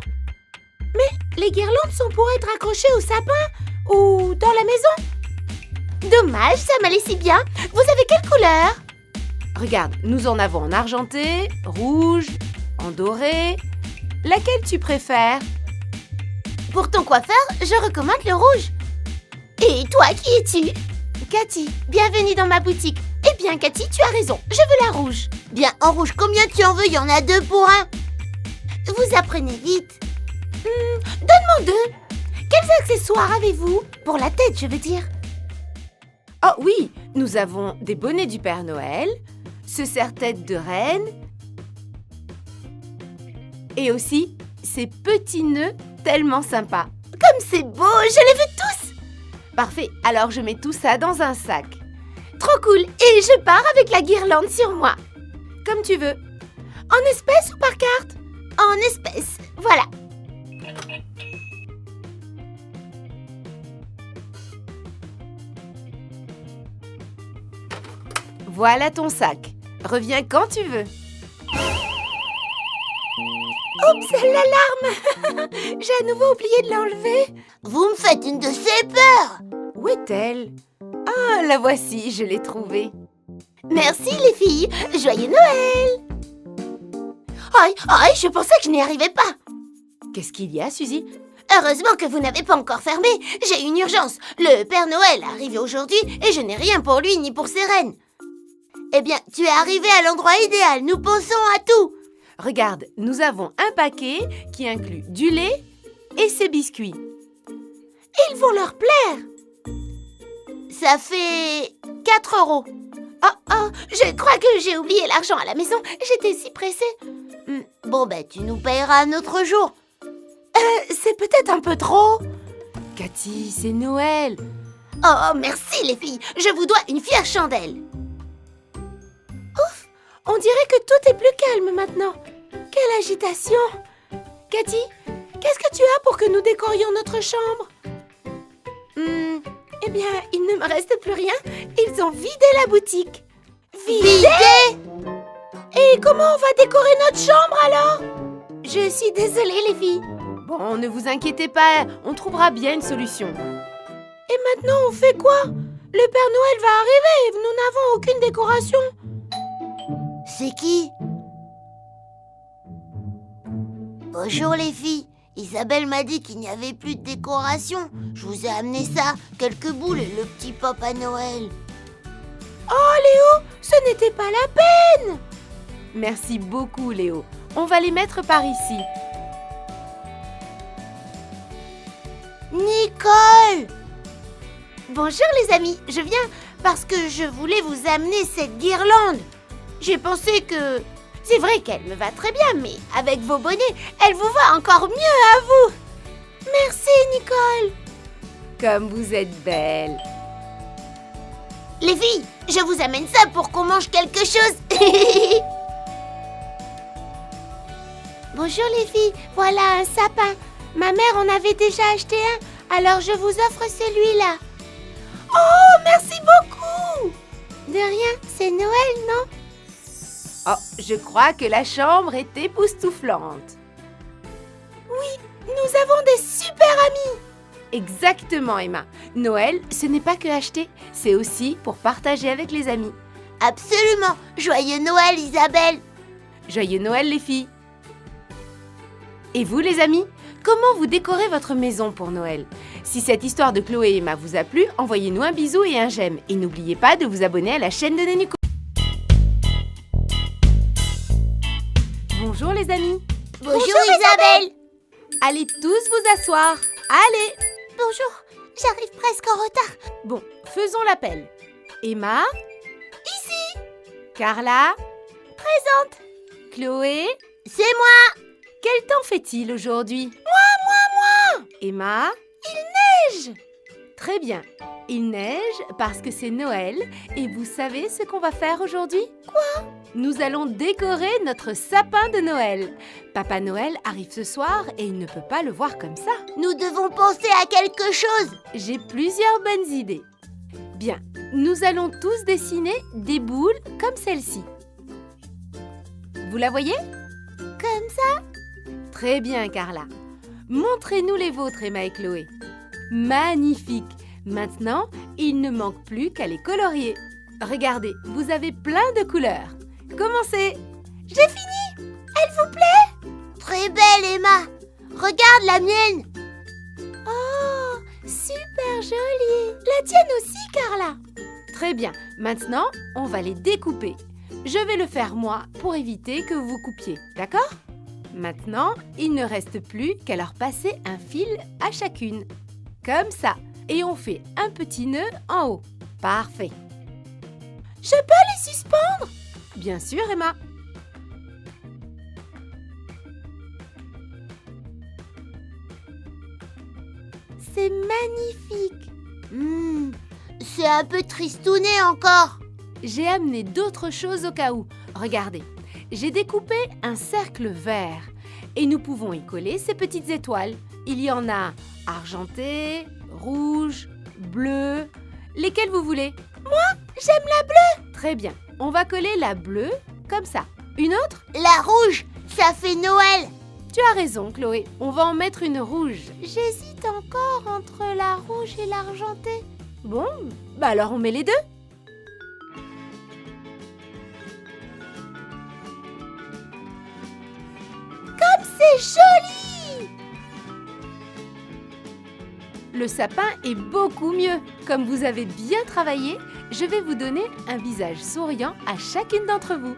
[SPEAKER 3] Mais les guirlandes sont pour être accrochées au sapin ou dans la maison. Dommage, ça m'allait si bien. Vous avez quelle couleur?
[SPEAKER 1] Regarde, nous en avons en argenté, rouge, en doré. Laquelle tu préfères?
[SPEAKER 3] Pour ton coiffeur, je recommande le rouge. Et toi, qui es-tu? Cathy, bienvenue dans ma boutique. Eh bien, Cathy, tu as raison, je veux la rouge.
[SPEAKER 2] Bien, en rouge, combien tu en veux? Il y en a 2 pour 1.
[SPEAKER 3] Vous apprenez vite. Donne-moi 2. Quels accessoires avez-vous? Pour la tête, je veux dire.
[SPEAKER 1] Oh oui, nous avons des bonnets du Père Noël, ce serre-tête de reine et aussi ces petits nœuds tellement sympas.
[SPEAKER 3] Comme c'est beau, je les veux tous.
[SPEAKER 1] Parfait, alors je mets tout ça dans un sac.
[SPEAKER 3] Trop cool, et je pars avec la guirlande sur moi.
[SPEAKER 1] Comme tu veux.
[SPEAKER 3] En espèces ou par carte? En espèces, voilà.
[SPEAKER 1] Voilà ton sac. Reviens quand tu veux.
[SPEAKER 3] Oups, l'alarme. J'ai à nouveau oublié de l'enlever.
[SPEAKER 2] Vous me faites une de ces peurs.
[SPEAKER 1] Où est-elle? Ah, la voici, je l'ai trouvée.
[SPEAKER 3] Merci les filles, joyeux Noël. Aïe, aïe, je pensais que je n'y arrivais pas.
[SPEAKER 1] Qu'est-ce qu'il y a, Suzy?
[SPEAKER 3] Heureusement que vous n'avez pas encore fermé. J'ai une urgence. Le Père Noël est arrivé aujourd'hui et je n'ai rien pour lui ni pour ses reines.
[SPEAKER 2] Eh bien, tu es arrivé à l'endroit idéal. Nous pensons à tout.
[SPEAKER 1] Regarde, nous avons un paquet qui inclut du lait et ses biscuits.
[SPEAKER 3] Ils vont leur plaire.
[SPEAKER 2] Ça fait 4 €.
[SPEAKER 3] Oh, je crois que j'ai oublié l'argent à la maison. J'étais si pressée.
[SPEAKER 2] Bon, ben, tu nous payeras un autre jour.
[SPEAKER 3] C'est peut-être un peu trop.
[SPEAKER 1] Cathy, c'est Noël.
[SPEAKER 3] Oh, merci les filles. Je vous dois une fière chandelle. Ouf, on dirait que tout est plus calme maintenant. Quelle agitation. Cathy, qu'est-ce que tu as pour que nous décorions notre chambre? Eh bien, il ne me reste plus rien. Ils ont vidé la boutique. Vidé? Et comment on va décorer notre chambre alors? Je suis désolée les filles.
[SPEAKER 1] Bon, ne vous inquiétez pas, on trouvera bien une solution.
[SPEAKER 3] Et maintenant, on fait quoi? Le Père Noël va arriver et nous n'avons aucune décoration.
[SPEAKER 2] C'est qui? Bonjour les filles. Isabelle m'a dit qu'il n'y avait plus de décoration. Je vous ai amené ça, quelques boules et le petit Papa Noël.
[SPEAKER 3] Oh Léo, ce n'était pas la peine.
[SPEAKER 1] Merci beaucoup, Léo. On va les mettre par ici.
[SPEAKER 2] Nicole!
[SPEAKER 3] Bonjour les amis, je viens parce que je voulais vous amener cette guirlande. J'ai pensé que... C'est vrai qu'elle me va très bien, mais avec vos bonnets, elle vous va encore mieux à vous. Merci Nicole.
[SPEAKER 1] Comme vous êtes belle.
[SPEAKER 3] Les filles, je vous amène ça pour qu'on mange quelque chose. Bonjour les filles, voilà un sapin. Ma mère en avait déjà acheté un, alors je vous offre celui-là. Oh, merci beaucoup. De rien, c'est Noël, non?
[SPEAKER 1] Oh, je crois que la chambre est époustouflante.
[SPEAKER 3] Nous avons des super amis.
[SPEAKER 1] Exactement, Emma. Noël, ce n'est pas que acheter, c'est aussi pour partager avec les amis.
[SPEAKER 2] Absolument. Joyeux Noël, Isabelle.
[SPEAKER 1] Joyeux Noël, les filles. Et vous, les amis, comment vous décorez votre maison pour Noël? Si cette histoire de Chloé et Emma vous a plu, envoyez-nous un bisou et un j'aime. Et n'oubliez pas de vous abonner à la chaîne de Nenuco. Bonjour les amis.
[SPEAKER 2] Bonjour Isabelle.
[SPEAKER 1] Allez tous vous asseoir. Allez.
[SPEAKER 2] Bonjour, j'arrive presque en retard.
[SPEAKER 1] Bon, faisons l'appel. Emma. Ici. Carla. Présente. Chloé.
[SPEAKER 2] C'est moi.
[SPEAKER 1] Quel temps fait-il aujourd'hui? Moi. Emma. Il neige. Très bien. Il neige parce que c'est Noël et vous savez ce qu'on va faire aujourd'hui? Quoi? Nous allons décorer notre sapin de Noël. Papa Noël arrive ce soir et il ne peut pas le voir comme ça.
[SPEAKER 2] Nous devons penser à quelque chose.
[SPEAKER 1] J'ai plusieurs bonnes idées. Bien, nous allons tous dessiner des boules comme celle-ci. Vous la voyez?
[SPEAKER 2] Comme ça?
[SPEAKER 1] Très bien, Carla. Montrez-nous les vôtres, Emma et Chloé. Magnifique! Maintenant, il ne manque plus qu'à les colorier. Regardez, vous avez plein de couleurs. Commencez!
[SPEAKER 2] J'ai fini. Elle vous plaît? Très belle, Emma. Regarde la mienne.
[SPEAKER 3] Oh, super jolie. La tienne aussi, Carla.
[SPEAKER 1] Très bien. Maintenant, on va les découper. Je vais le faire moi pour éviter que vous coupiez, d'accord? Maintenant, il ne reste plus qu'à leur passer un fil à chacune. Comme ça. Et on fait un petit nœud en haut. Parfait.
[SPEAKER 3] Je peux les suspendre?
[SPEAKER 1] Bien sûr, Emma.
[SPEAKER 2] C'est magnifique. C'est un peu tristouné encore.
[SPEAKER 1] J'ai amené d'autres choses au cas où. Regardez, j'ai découpé un cercle vert et nous pouvons y coller ces petites étoiles. Il y en a argenté, rouge, bleu. Lesquelles vous voulez?
[SPEAKER 3] Moi, j'aime la bleue.
[SPEAKER 1] Très bien. On va coller la bleue comme ça. Une autre?
[SPEAKER 2] La rouge, ça fait Noël.
[SPEAKER 1] Tu as raison, Chloé. On va en mettre une rouge.
[SPEAKER 3] J'hésite encore entre la rouge et l'argenté.
[SPEAKER 1] Bon, bah alors on met les deux.
[SPEAKER 3] C'est joli.
[SPEAKER 1] Le sapin est beaucoup mieux. Comme vous avez bien travaillé, je vais vous donner un visage souriant à chacune d'entre vous.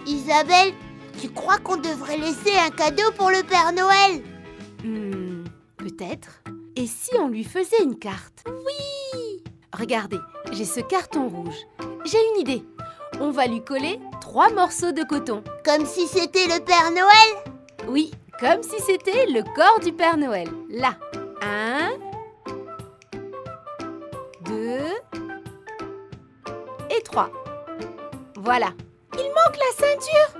[SPEAKER 2] Isabelle, tu crois qu'on devrait laisser un cadeau pour le Père Noël?
[SPEAKER 1] Peut-être. Et si on lui faisait une carte?
[SPEAKER 3] Oui.
[SPEAKER 1] Regardez, j'ai ce carton rouge. J'ai une idée. On va lui coller 3 morceaux de coton.
[SPEAKER 2] Comme si c'était le Père Noël?
[SPEAKER 1] Oui, comme si c'était le corps du Père Noël. Là. 1, 2 et 3. Voilà.
[SPEAKER 3] Il manque la ceinture.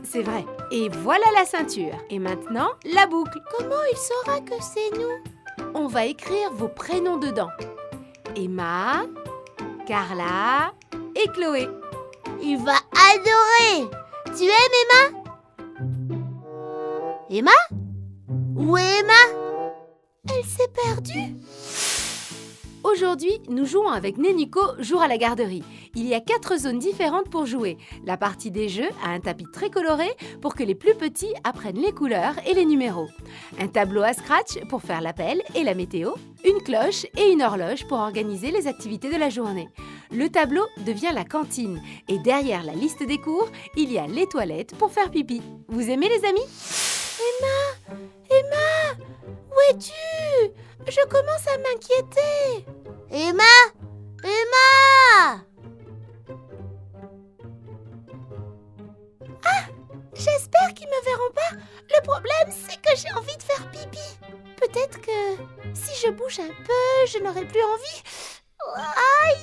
[SPEAKER 1] C'est vrai. Et voilà la ceinture. Et maintenant, la boucle.
[SPEAKER 3] Comment il saura que c'est nous?
[SPEAKER 1] On va écrire vos prénoms dedans. Emma, Carla et Chloé.
[SPEAKER 2] Il va adorer. Tu aimes Emma? Emma? Où est Emma?
[SPEAKER 3] Elle s'est perdue.
[SPEAKER 1] Aujourd'hui, nous jouons avec Nenuco Jour à la garderie. Il y a 4 zones différentes pour jouer. La partie des jeux a un tapis très coloré pour que les plus petits apprennent les couleurs et les numéros. Un tableau à scratch pour faire l'appel et la météo. Une cloche et une horloge pour organiser les activités de la journée. Le tableau devient la cantine et derrière la liste des cours, il y a les toilettes pour faire pipi. Vous aimez les amis?
[SPEAKER 3] Emma, où es-tu? Je commence à m'inquiéter.
[SPEAKER 2] Emma? Emma?
[SPEAKER 3] J'espère qu'ils me verront pas. Le problème, c'est que j'ai envie de faire pipi. Peut-être que si je bouge un peu, je n'aurai plus envie. Aïe!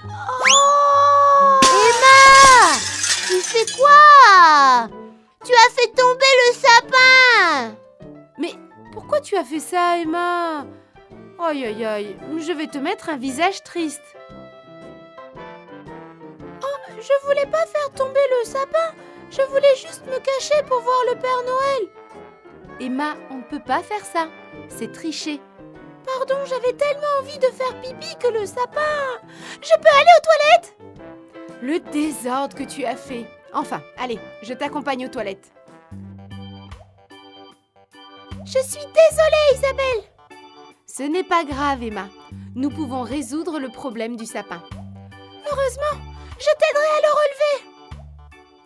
[SPEAKER 2] Oh! Emma! Tu fais quoi? Tu as fait tomber le sapin!
[SPEAKER 1] Mais pourquoi tu as fait ça, Emma? Aïe aïe aïe, je vais te mettre un visage triste.
[SPEAKER 3] Je voulais pas faire tomber le sapin. Je voulais juste me cacher pour voir le Père Noël.
[SPEAKER 1] Emma, on ne peut pas faire ça. C'est tricher.
[SPEAKER 3] Pardon, j'avais tellement envie de faire pipi que le sapin... Je peux aller aux toilettes?
[SPEAKER 1] Le désordre que tu as fait. Enfin, allez, je t'accompagne aux toilettes.
[SPEAKER 3] Je suis désolée, Isabelle.
[SPEAKER 1] Ce n'est pas grave, Emma. Nous pouvons résoudre le problème du sapin.
[SPEAKER 3] Heureusement, je t'aiderai à le relever.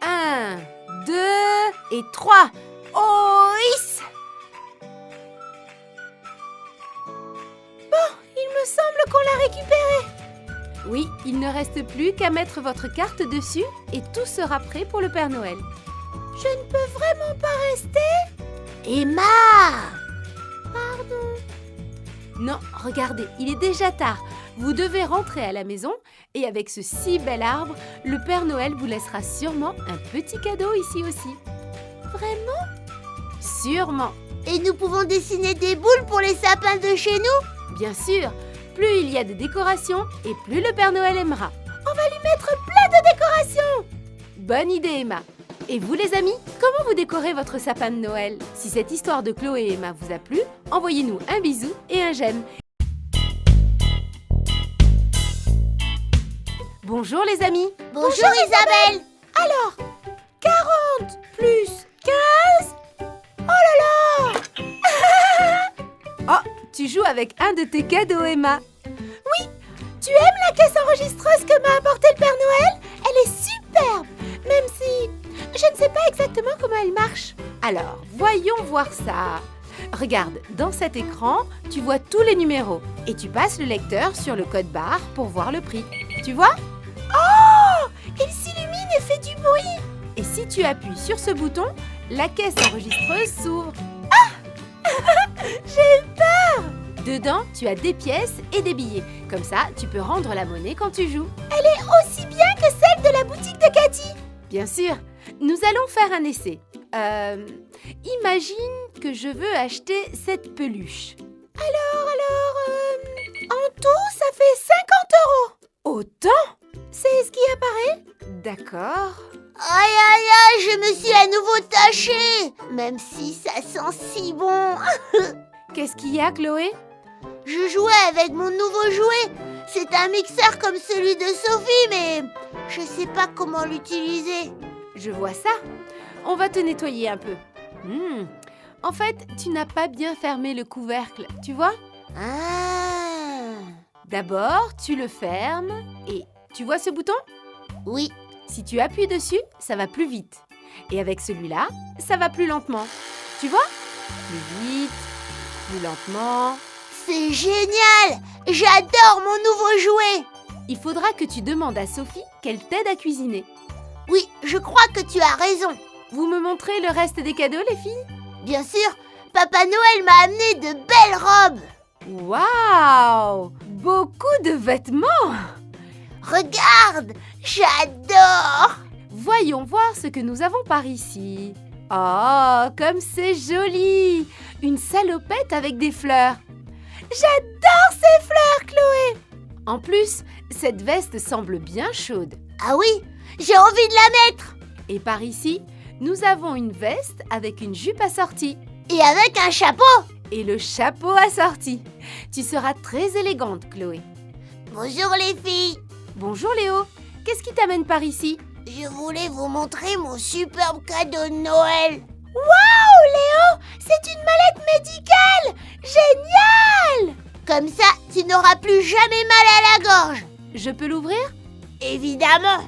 [SPEAKER 1] 1, 2 et 3. Oïs!
[SPEAKER 3] Il me semble qu'on l'a récupéré.
[SPEAKER 1] Oui, il ne reste plus qu'à mettre votre carte dessus et tout sera prêt pour le Père Noël.
[SPEAKER 3] Je ne peux vraiment pas rester.
[SPEAKER 2] Emma!
[SPEAKER 1] Non, regardez, il est déjà tard. Vous devez rentrer à la maison et avec ce si bel arbre, le Père Noël vous laissera sûrement un petit cadeau ici aussi.
[SPEAKER 3] Vraiment?
[SPEAKER 1] Sûrement.
[SPEAKER 2] Et nous pouvons dessiner des boules pour les sapins de chez nous?
[SPEAKER 1] Bien sûr, plus il y a de décorations et plus le Père Noël aimera.
[SPEAKER 3] On va lui mettre plein de décorations.
[SPEAKER 1] Bonne idée, Emma. Et vous les amis, comment vous décorez votre sapin de Noël? Si cette histoire de Chloé et Emma vous a plu, envoyez-nous un bisou et un j'aime. Bonjour les amis.
[SPEAKER 2] Bonjour Isabelle!
[SPEAKER 3] Alors, 40 plus 15. Oh là là!
[SPEAKER 1] Oh, tu joues avec un de tes cadeaux, Emma.
[SPEAKER 3] Tu aimes la caisse enregistreuse que m'a apportée le Père Noël? Elle est superbe, même si je ne sais pas exactement comment elle marche.
[SPEAKER 1] Alors, voyons voir ça. Regarde, dans cet écran, tu vois tous les numéros et tu passes le lecteur sur le code barre pour voir le prix. Tu vois?
[SPEAKER 3] Oh! Il s'illumine et fait du bruit.
[SPEAKER 1] Et si tu appuies sur ce bouton, la caisse enregistreuse s'ouvre.
[SPEAKER 3] J'ai eu peur.
[SPEAKER 1] Dedans, tu as des pièces et des billets. Comme ça, tu peux rendre la monnaie quand tu joues.
[SPEAKER 3] Elle est aussi bien que celle de la boutique de Cathy.
[SPEAKER 1] Bien sûr, nous allons faire un essai. Imagine que je veux acheter cette peluche.
[SPEAKER 3] En tout, ça fait 50 €.
[SPEAKER 1] Autant?
[SPEAKER 3] C'est ce qui apparaît.
[SPEAKER 1] D'accord.
[SPEAKER 2] Aïe aïe aïe, je me suis à nouveau tachée! Même si ça sent si bon!
[SPEAKER 1] Qu'est-ce qu'il y a, Chloé?
[SPEAKER 2] Je jouais avec mon nouveau jouet. C'est un mixeur comme celui de Sophie, mais je sais pas comment l'utiliser.
[SPEAKER 1] Je vois ça. On va te nettoyer un peu. En fait, tu n'as pas bien fermé le couvercle, tu vois?
[SPEAKER 2] Ah!
[SPEAKER 1] D'abord, tu le fermes et tu vois ce bouton?
[SPEAKER 2] Oui.
[SPEAKER 1] Si tu appuies dessus, ça va plus vite. Et avec celui-là, ça va plus lentement. Tu vois? Plus vite, plus lentement.
[SPEAKER 2] C'est génial! J'adore mon nouveau jouet!
[SPEAKER 1] Il faudra que tu demandes à Sophie qu'elle t'aide à cuisiner.
[SPEAKER 2] Oui, je crois que tu as raison.
[SPEAKER 1] Vous me montrez le reste des cadeaux, les filles?
[SPEAKER 2] Bien sûr, Papa Noël m'a amené de belles robes.
[SPEAKER 1] Waouh! Beaucoup de vêtements!
[SPEAKER 2] Regarde, j'adore!
[SPEAKER 1] Voyons voir ce que nous avons par ici. Oh, comme c'est joli! Une salopette avec des fleurs.
[SPEAKER 3] J'adore ces fleurs, Chloé.
[SPEAKER 1] En plus, cette veste semble bien chaude.
[SPEAKER 2] Ah oui, j'ai envie de la mettre.
[SPEAKER 1] Et par ici, nous avons une veste avec une jupe assortie.
[SPEAKER 2] Et avec un chapeau.
[SPEAKER 1] Et le chapeau assorti. Tu seras très élégante, Chloé.
[SPEAKER 2] Bonjour les filles.
[SPEAKER 1] Bonjour Léo. Qu'est-ce qui t'amène par ici?
[SPEAKER 2] Je voulais vous montrer mon superbe cadeau de Noël.
[SPEAKER 3] Waouh, Léo, c'est une mallette médicale. Génial!
[SPEAKER 2] Comme ça, tu n'auras plus jamais mal à la gorge.
[SPEAKER 1] Je peux l'ouvrir?
[SPEAKER 2] Évidemment.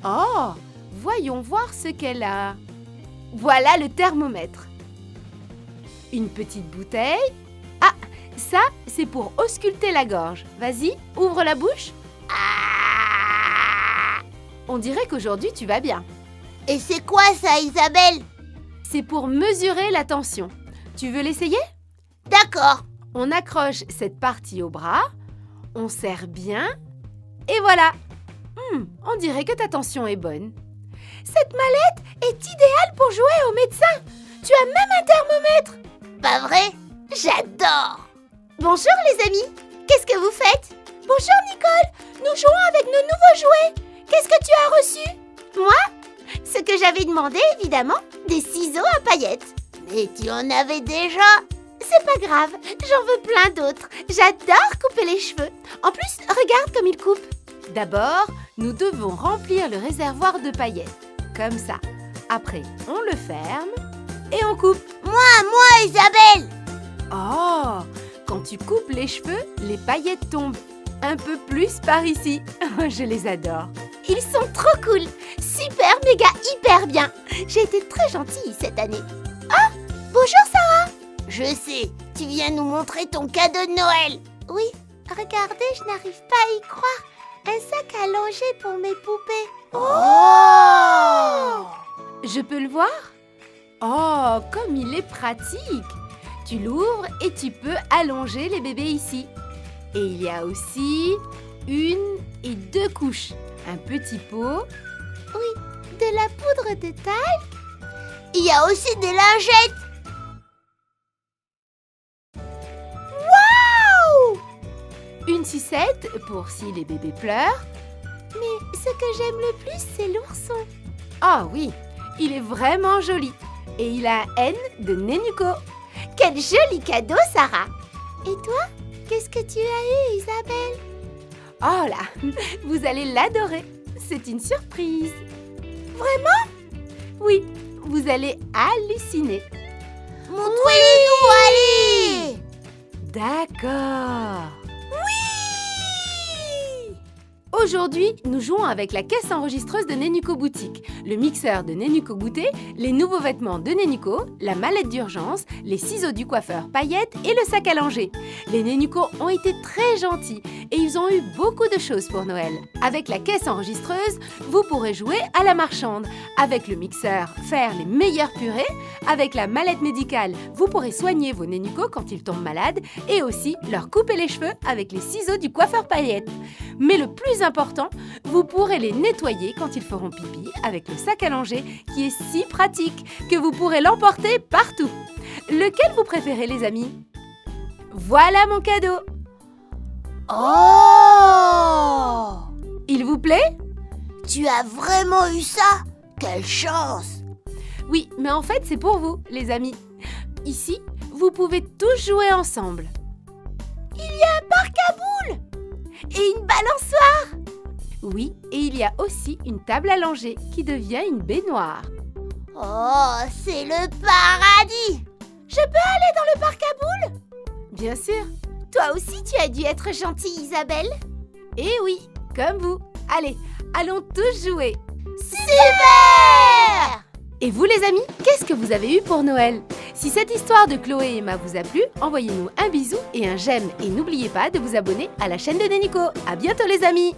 [SPEAKER 1] Oh, voyons voir ce qu'elle a. Voilà le thermomètre. Une petite bouteille. Ah, ça, c'est pour ausculter la gorge. Vas-y, ouvre la bouche.
[SPEAKER 2] Ah!
[SPEAKER 1] On dirait qu'aujourd'hui, tu vas bien.
[SPEAKER 2] Et c'est quoi ça, Isabelle?
[SPEAKER 1] C'est pour mesurer la tension. Tu veux l'essayer?
[SPEAKER 2] D'accord.
[SPEAKER 1] On accroche cette partie au bras, on serre bien, et voilà. On dirait que ta tension est bonne.
[SPEAKER 3] Cette mallette est idéale pour jouer au médecin. Tu as même un thermomètre.
[SPEAKER 2] Pas vrai? J'adore.
[SPEAKER 3] Bonjour les amis. Qu'est-ce que vous faites? Bonjour Nicole. Nous jouons avec nos nouveaux jouets. Qu'est-ce que tu as reçu? Moi? Ce que j'avais demandé, évidemment, des ciseaux à paillettes.
[SPEAKER 2] Mais tu en avais déjà?
[SPEAKER 3] C'est pas grave, j'en veux plein d'autres. J'adore couper les cheveux. En plus, regarde comme il coupe.
[SPEAKER 1] D'abord, nous devons remplir le réservoir de paillettes. comme ça. Après, on le ferme et on coupe.
[SPEAKER 2] Moi, Isabelle.
[SPEAKER 1] Oh, quand tu coupes les cheveux, les paillettes tombent. Un peu plus par ici. Je les adore.
[SPEAKER 3] Ils sont trop cool. Super, méga, hyper bien. J'ai été très gentille cette année. Ah, bonjour Sarah.
[SPEAKER 2] Je sais, tu viens nous montrer ton cadeau de Noël.
[SPEAKER 3] Oui, regardez, je n'arrive pas à y croire. Un sac à langer pour mes poupées.
[SPEAKER 2] Oh!
[SPEAKER 1] Je peux le voir? Oh, comme il est pratique! Tu l'ouvres et tu peux allonger les bébés ici. Et il y a aussi 1 et 2 couches. Un petit pot.
[SPEAKER 3] De la poudre de taille.
[SPEAKER 2] Il y a aussi des lingettes.
[SPEAKER 1] Une sucette pour si les bébés pleurent.
[SPEAKER 3] Mais ce que j'aime le plus, c'est l'ourson.
[SPEAKER 1] Ah oui, il est vraiment joli. Et il a un N de Nenuco.
[SPEAKER 3] Quel joli cadeau, Sarah. Et toi, qu'est-ce que tu as eu, Isabelle?
[SPEAKER 1] Oh là, vous allez l'adorer. C'est une surprise.
[SPEAKER 3] Vraiment?
[SPEAKER 1] Oui, vous allez halluciner.
[SPEAKER 2] Montrez-le-nous, allez!
[SPEAKER 1] D'accord. Aujourd'hui, nous jouons avec la caisse enregistreuse de Nenuco Boutique, le mixeur de Nenuco Goûter, les nouveaux vêtements de Nenuco, la mallette d'urgence, les ciseaux du coiffeur paillettes et le sac à langer. Les Nenuco ont été très gentils et ils ont eu beaucoup de choses pour Noël. Avec la caisse enregistreuse, vous pourrez jouer à la marchande. Avec le mixeur, faire les meilleures purées. Avec la mallette médicale, vous pourrez soigner vos Nenuco quand ils tombent malades et aussi leur couper les cheveux avec les ciseaux du coiffeur paillettes. Mais le plus important, vous pourrez les nettoyer quand ils feront pipi avec le sac à langer qui est si pratique que vous pourrez l'emporter partout. Lequel vous préférez, les amis? Voilà mon cadeau.
[SPEAKER 2] Oh!
[SPEAKER 1] Il vous plaît?
[SPEAKER 2] Tu as vraiment eu ça? Quelle chance!
[SPEAKER 1] Oui, mais en fait, c'est pour vous, les amis. Ici, vous pouvez tous jouer ensemble.
[SPEAKER 3] Il y a un parc à boules et une balançoire.
[SPEAKER 1] Oui, et il y a aussi une table à langer qui devient une baignoire.
[SPEAKER 2] Oh, c'est le paradis!
[SPEAKER 3] Je peux aller dans le parc à boules?
[SPEAKER 1] Bien sûr.
[SPEAKER 3] Toi aussi, tu as dû être gentille, Isabelle.
[SPEAKER 1] Et oui, comme vous. Allez, allons tous jouer.
[SPEAKER 2] Super!
[SPEAKER 1] Et vous, les amis, qu'est-ce que vous avez eu pour Noël? Si cette histoire de Chloé et Emma vous a plu, envoyez-nous un bisou et un j'aime. Et n'oubliez pas de vous abonner à la chaîne de Nenuco. À bientôt, les amis!